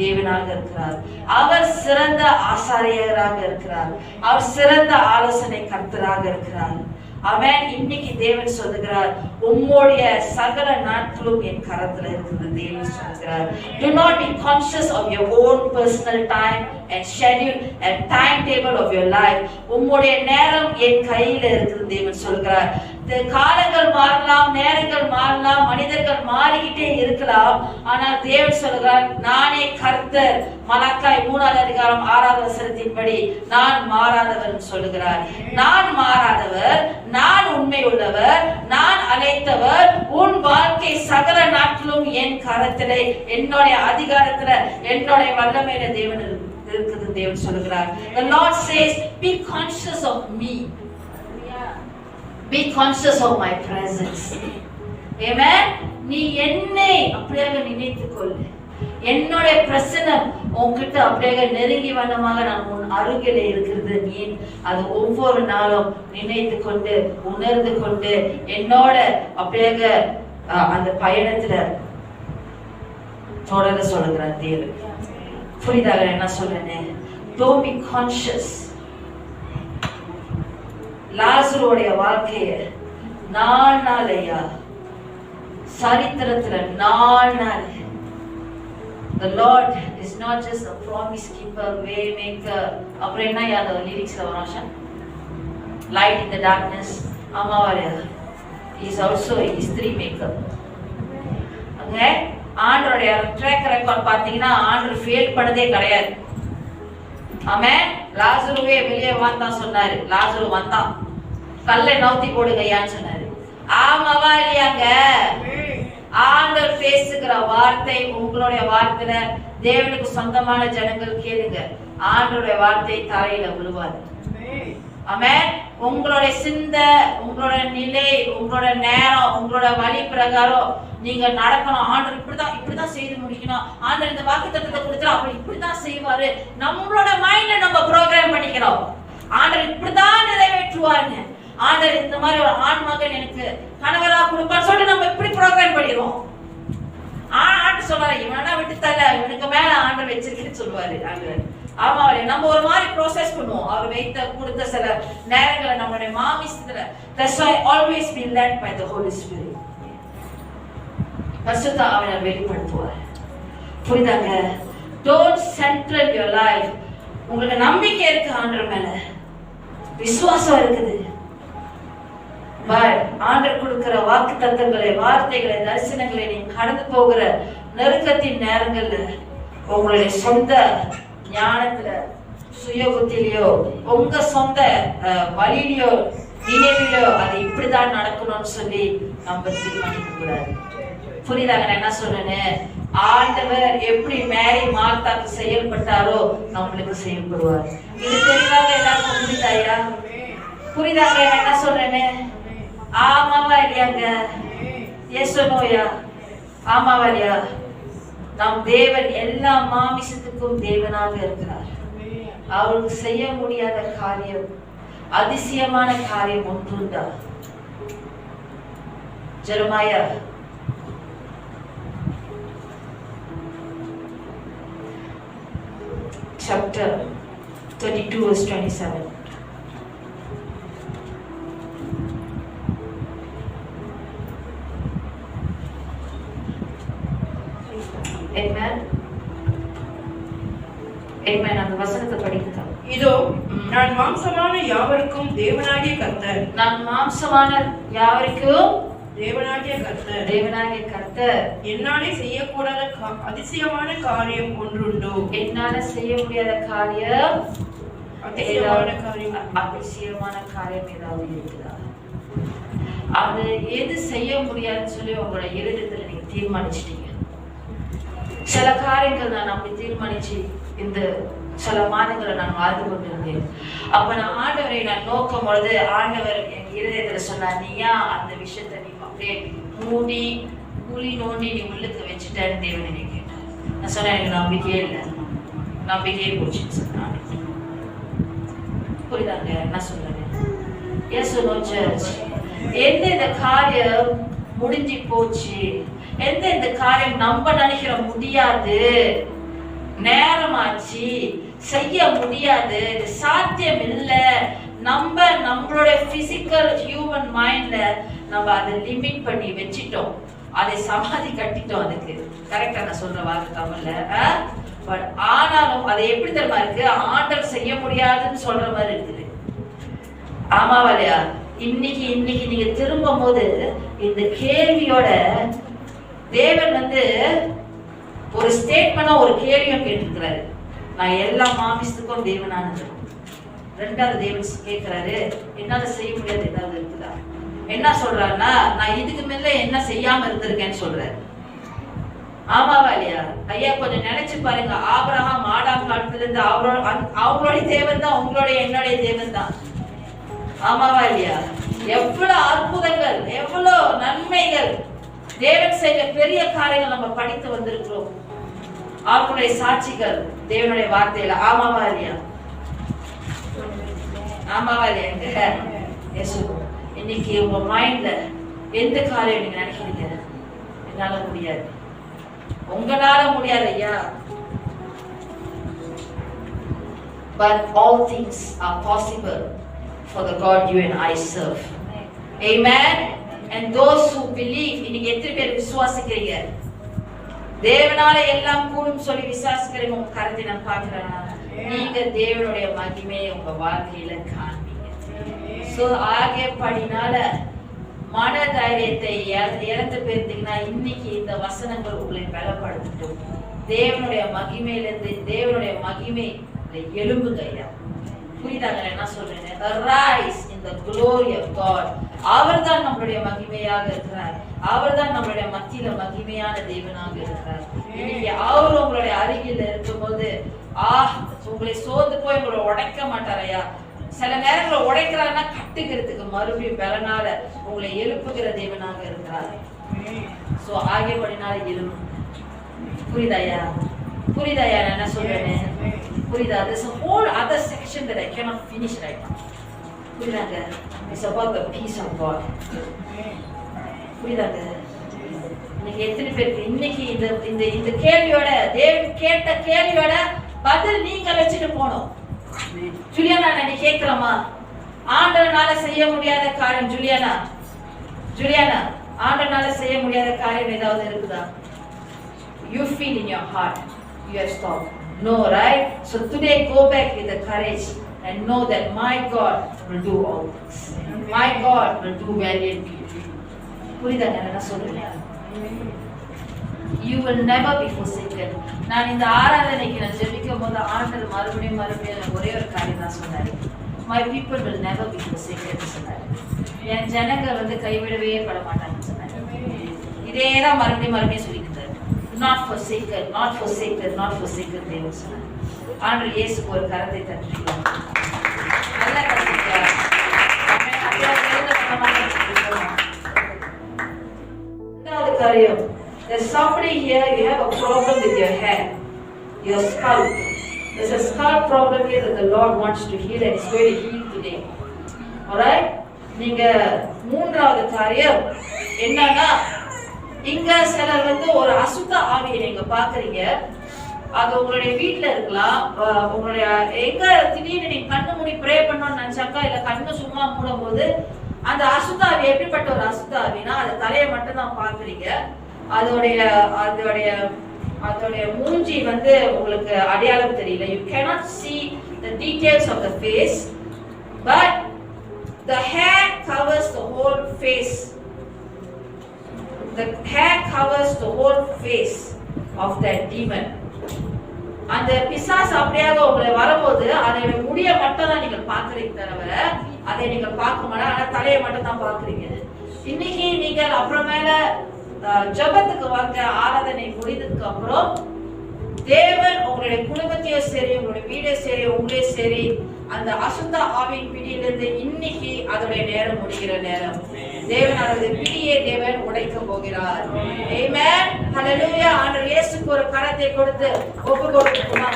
தேவனாக இருக்கிறார். அவர் சிறந்த ஆசாரியராக இருக்கிறார். அவர் சிறந்த ஆலோசனை கர்த்தராக இருக்கிறார். அவன் இன்னைக்கு தேவன் சொல்லுகிறார், உம்முடைய சகல நாட்களும் என் கரத்துல இருக்குது. தேவன் சொல்லுகிறார், do not be conscious of your own personal time and schedule and timetable of your life. உம்முடைய நேரம் என் கையில இருக்குது. தேவன் சொல்லுகிறார், காலங்கள் மாறலாம், நேரங்கள் மாறலாம், மனிதர்கள் மாறிக்கிட்டே இருக்கலாம். ஆனால் தேவன் சொல்லுகிறார், நானே கர்த்தர். மலாக்காய் 3வது அதிகாரம் 6வது வசனத்தின்படி நான் மாறாதவர் சொல்லுகிறார். நான் மாறாதவர், நான் உண்மை உள்ளவர், நான் அழைத்தவர். உன் வாழ்க்கை சகல நாட்களும் என் கரத்திலே, என்னுடைய அதிகாரத்துல, என்னுடைய வல்லமையில தேவன் இருக்குது. தேவன் சொல்லுகிறார், the Lord says, be conscious of me. Be conscious of my presence. Amen. நீ என்னை அப்படியே நினைத்துக்கொள். என்னுடைய பிரசன்னம் உன்கிட்ட அப்படியே நெருங்கி வண்ணமாக நான் உன் அருகிலே இருக்கிறது. நீ அது ஒவ்வொரு நாளும் நினைத்து கொண்டு, உணர்ந்து கொண்டு, என்னோட அப்படியே அந்த பயணத்துல தொடர சொல்லுகிறார் தேவன். புரியுதாக என்ன சொல்றேன்னு? Don't be conscious. லாசருடைய வாழ்க்கைய நாள் ஐயா, சரித்திரத்துல நாள். The Lord is not just a promise keeper, way maker. அப்புறம் என்ன யாத லிரிக்ஸ்ல வரும்? Light in the darkness. ஆமாவாரியா? He is also a history maker. அங்க ஆண்டவருடைய ட்ராக் ரெக்கார்ட் பாத்தீங்கன்னா ஆண்டவர் ஃபெயில் பண்ணதே கிடையாது. ஆமென். லாசருவே வெளியே வந்தான் சொன்னாரு. லாசரு வந்தான், கல்லை நவுத்தி போடுங்க ஐயான்னு சொன்னாரு. ஆமாவா இல்லையாங்க? ஆண்டவர் பேசுகிற வார்த்தை உங்களுடைய வார்த்தையில தேவனுக்கு சொந்தமான ஜனங்கள் கேளுங்க. ஆண்டவருடைய வார்த்தை தரையில விழுவாது. ஆமென். உங்களுடைய சிந்தை, உங்களோட நிலை, உங்களோட நேரம், உங்களோட வழி பிரகாரம் நீங்க நடக்கணும். ஆண்டவர் இப்படிதான் செய்து முடிக்கணும். ஆண்டவர் இந்த வாக்குத்தத்தத்தை கொடுத்தா அப்படி இப்படிதான் செய்வாரு. நம்மளோட மைண்ட்ல நம்ம ப்ரோக்ராம் பண்ணிக்கிறோம். ஆண்டவர் இப்படிதான் நிறைவேற்றுவாருங்க. ஆண்டவர் இந்த மாதிரி ஒரு ஆண் மகன் எனக்கு கணவரா கொடுப்பான்னு சொல்லிட்டு நம்ம இப்படி ப்ரோக்ராம் பண்ணிடுவோம். ஆண்டு சொல்றாரு, இவனா விட்டு தல, இவனுக்கு மேல ஆண்டவர் வச்சிருக்குன்னு சொல்லுவாரு ஆண்டவர். ஆமா, நம்ம ஒரு மாதிரி ப்ரோசஸ் பண்ணுவோம். அவர் வைத்த கொடுத்த சில நேரங்களை நம்மளுடைய மாமிசத்துல. That's why always be led by the Holy Spirit. பரிசுத்த ஆவியானவர் வெளிப்படுத்துவார். புரியுதாங்க? Don't center your life. உங்களுக்கு நம்பிக்கை இருக்கு ஆண்டவர் மேல, விசுவாசம் இருக்குது. ஆண்டவர் கொடுக்கிற வாக்கு தத்தங்களை, வார்த்தைகளை, தரிசனங்களை நீங்க கடந்து போகிற நெருக்கத்தின் நேரங்கள்ல உங்களுடைய சொந்த ஞானத்துல, சுய புத்தியிலையோ, உங்க சொந்த வழியிலையோ, நினைவிலோ அது இப்படிதான் நடக்கணும்னு சொல்லி நம்ம தீர்மானிக்க கூடாது. புரியுதாங்க நான் என்ன சொல்றேன்னு? ஆண்டவர் எப்படி மேரி மார்த்தாக்கு செயல்பட்டாரோ நம்மளுக்கு செயல்படுவார். இது தெளிவாக எல்லாருக்கும் புரியுதாயா? புரியுதாங்க நான் என்ன சொல்றேன்னு? ஆமாவா இல்லையாங்க? ஏசனோயா? ஆமாவா இல்லையா? நம் தேவன் எல்லா மாமிசத்துக்கும் தேவனாக இருக்கிறார். அவருக்கு செய்ய முடியாத காரியம், அதிசயமான காரியம் ஒன்றுண்டா? Jeremiah chapter 32 verse 27. Amen. Amen. அந்த வசனத்தை படிங்க. இதோ நான் மாம்சமான யாவருக்கும் தேவனாகிய கர்த்தர். நான் மாம்சமான யாவருக்கும் தேவனாகிய கர்த்தர். தேவனாகிய கர்த்தர். என்னாலே செய்யக்கூடாத அதிசயமான காரியம் ஒன்றுண்டோ? என்னால செய்ய முடியாத காரியம், அதிசயமான காரியம், அதிசயமான காரியம் ஏதாவது இருக்குதா? அது எது செய்ய முடியாதுன்னு சொல்லி உங்களோட இருதயத்துல நீங்க தீர்மானிச்சிட்டீங்க. சில காரியங்கள் நான் அப்படி தீர்மானிச்சு இந்த சில மாதங்களை நான் வாழ்ந்து கொண்டிருந்தேன். அப்ப நான் ஆண்டவரை நான் நோக்கும் பொழுது ஆண்டவர் என் இருதயத்துல சொன்னார், நீயா அந்த விஷயத்த நீ அப்படியே மூடி குழி நோண்டி நீ உள்ளுக்கு வச்சுட்டேன்னு தேவன் என்னை கேட்டார். நான் சொன்னேன், எனக்கு நம்பிக்கையே இல்லை, நம்பிக்கையே போச்சுன்னு சொன்னான். புரியுதாங்க நான் சொல்றேன்? எந்த காரியம் முடிஞ்சு போச்சு, எந்த காரியம் நம்ம நினைக்கிற முடியாது, நேரமாச்சு, செய்ய முடியாது, சாத்தியம் இல்லை, நம்மளோட பிசிக்கல் ஹியூமன் மைண்ட்ல நம்ம அதை லிமிட் பண்ணி வச்சிட்டோம், அதை சமாதி கட்டிட்டோம். அதுக்கு கரெக்டா நான் சொல்ற வார்த்தை தமிழ்ல. பட் ஆனாலும் அதை எப்படி தெரியுமா இருக்கு? ஆண்டவர் செய்ய முடியாதுன்னு சொல்ற மாதிரி இருக்குது. ஆமாவா இல்லையா? இன்னைக்கு நீங்க திரும்பும் போது இந்த கேள்வியோட தேவன் ஒரு ஸ்டேட்மெண்டா ஒரு கேள்வியும் கேட்டிருக்கிறாரு. நான் எல்லா மாமிசத்துக்கும் தேவனானது. ரெண்டாவது தேவன் கேட்கிறாரு, என்னால செய்ய முடியாது ஏதாவது இருக்குதா? என்ன சொல்றாருன்னா, நான் இதுக்கு மேல என்ன செய்யாம இருந்திருக்கேன்னு சொல்றாரு. ஆமாவா இல்லையா? ஐயா கொஞ்சம் நினைச்சு பாருங்க. ஆபிரகாம் ஆடாம் காலத்துல இருந்து அவங்களுடைய தேவன் தான் உங்களுடைய என்னுடைய தேவன் தான். ஆமாவா இல்லையா? எவ்வளவு அற்புதங்கள், எவ்வளவு நன்மைகள், தேவன் செய்த பெரிய காரியங்கள் நம்ம படித்து வந்திருக்கிறோம். அவங்களுடைய சாட்சிகள் தேவனுடைய வார்த்தையில. ஆமாவா இல்லையா? ஆமாவா இல்லையா? இன்னைக்கு உங்க மைண்ட்ல எந்த காரியம் நீங்க நினைக்கிறீங்க? என்னால முடியாது, உங்களால முடியாது ஐயா. But all things are possible for the God you and I serve. Amen. And those who believe, இன்னைக்கு எத்தனை பேர் விசுவாசிக்கிறீங்க? தேவனால எல்லாம் கூடும் சொல்லி விசுவாசிக்கிறீங்க? உங்க கருத்தை நான் பார்க்கிறேன். நீங்க தேவனுடைய மகிமையை உங்க வாழ்க்கையில காண்பீங்க. சோ ஆகியபடினால மன தைரியத்தை இழந்து போயிருந்தீங்கன்னா இன்னைக்கு இந்த வசனங்கள் உங்களை பலப்படுத்தட்டும். தேவனுடைய மகிமையிலிருந்து தேவனுடைய மகிமை எழும்புங்க ஐயா. புரியுதாங்க என்ன சொல்றேன்? Arise in the glory of God. அவர்தான் நம்மளுடைய மகிமையாக இருக்கிறார். அவர்தான் நம்மளுடைய மத்தியில மகிமையான தேவனாக இருக்கிறார். இன்னைக்கு அவர் உங்களுடைய அருகில் இருக்கும்போது உங்களை சோர்ந்து போய் உங்களை உடைக்க மாட்டாரையா. சில நேரங்களை உடைக்கிறாருன்னா கட்டுக்கிறதுக்கு மறுபடியும் பலனால உங்களை எழுப்புகிற தேவனாக இருக்கிறார். சோ ஆகியபடினால எழுப்பு. புரியுதாயா? புரியுதாயா என்ன சொல்றேன்னு? புரியுதா? There's a whole other section that I cannot finish right now. புரியுதாங்க? It's about the peace of God. புரியுதாங்க? இன்னைக்கு எத்தனை பேருக்கு இன்னைக்கு இந்த இந்த இந்த கேள்வியோட தேவன் கேட்ட கேள்வியோட பதில் நீங்க வச்சுட்டு போனோம். ஜூலியானா நீ கேட்கிறமா? ஆண்டவனால செய்ய முடியாத காரியம் ஜூலியானா ஆண்டவனால செய்ய முடியாத காரியம் ஏதாவது இருக்குதா? You feel in your heart you have stopped. No, right? So today go back with the courage and know that my God will do all things. My God will do valiantly. புரியுதாங்க நான் சொல்றேன்? You will never be forsaken. நான் இந்த ஆராதனைக்கு நான் ஜெபிக்கும் போது ஆண்டவர் மறுபடியும் ஒரே ஒரு காரியம் தான் சொன்னாரு. My people will never be forsaken சொன்னாரு. என் ஜனங்க கைவிடவே பட மாட்டாங்கன்னு சொன்னாரு. இதே தான் மறுபடியும் சொல்லிக்கிட்டாரு. Not forsaken, not forsaken, not forsaken தேவன் சொன்னாரு. ஆண்டவர் இயேசுக்கு ஒரு கரத்தை தட்டுறீங்களா? நல்லா கத்துக்கிட்டா. ரெண்டாவது காரியம், there's somebody here, you have a problem with your hair, your scalp. There's a scalp problem here that the Lord wants to heal and is going to heal today. Alright? நீங்க மூன்றாவது காரியம் என்னன்னா, இங்க சிலர் ஒரு அசுத்த ஆவியை நீங்க பாக்குறீங்க. அது உங்களுடைய வீட்டுல இருக்கலாம், உங்களுடைய எங்க திடீர்னு நீங்க கண்ணு மூடி ப்ரே பண்ணணும்னு நினைச்சாக்கா, இல்ல கண்ணு சும்மா மூடும் போது அந்த அசுத்த ஆவி எப்படிப்பட்ட ஒரு அசுத்த ஆவினா, அது தலையை மட்டும் தான் பாக்குறீங்க. அதோடைய மூஞ்சி உங்களுக்கு அடையாளம் தெரியல. You cannot see the details of the face, but the hair covers the whole face. The hair covers the whole face of that demon. அந்த பிசாசு அப்படியாக உங்களை வரும்போது அதோட முடிய மட்டும் தான் நீங்க பாக்குறீங்க தவிர அதை நீங்க பார்க்க மாட்டா, ஆனா தலையை மட்டும் தான் பாக்குறீங்க. இன்னைக்கு நீங்க அப்புறமேல ஜபத்துக்கு வாங்க, ஆராதனை முடிந்ததுக்கு அப்புறம் தேவன் உங்களுடைய குடும்பத்தையும் சரி, உங்களுடைய வீடையும் சரி, உங்களையும் சரி அந்த அசுத்த ஆவியின் பிடியிலிருந்து இன்னைக்கு அதோடைய நேரம் முடிகிற நேரம். தேவன் அதோட பிடியை தேவன் உடைக்க போகிறார். ஆமென். ஹல்லேலூயா. ஆண்டவர் இயேசுக்கு ஒரு கரத்தை கொடுத்து ஒப்பு கொடுக்கணுமா?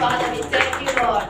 Father, we thank you, Lord.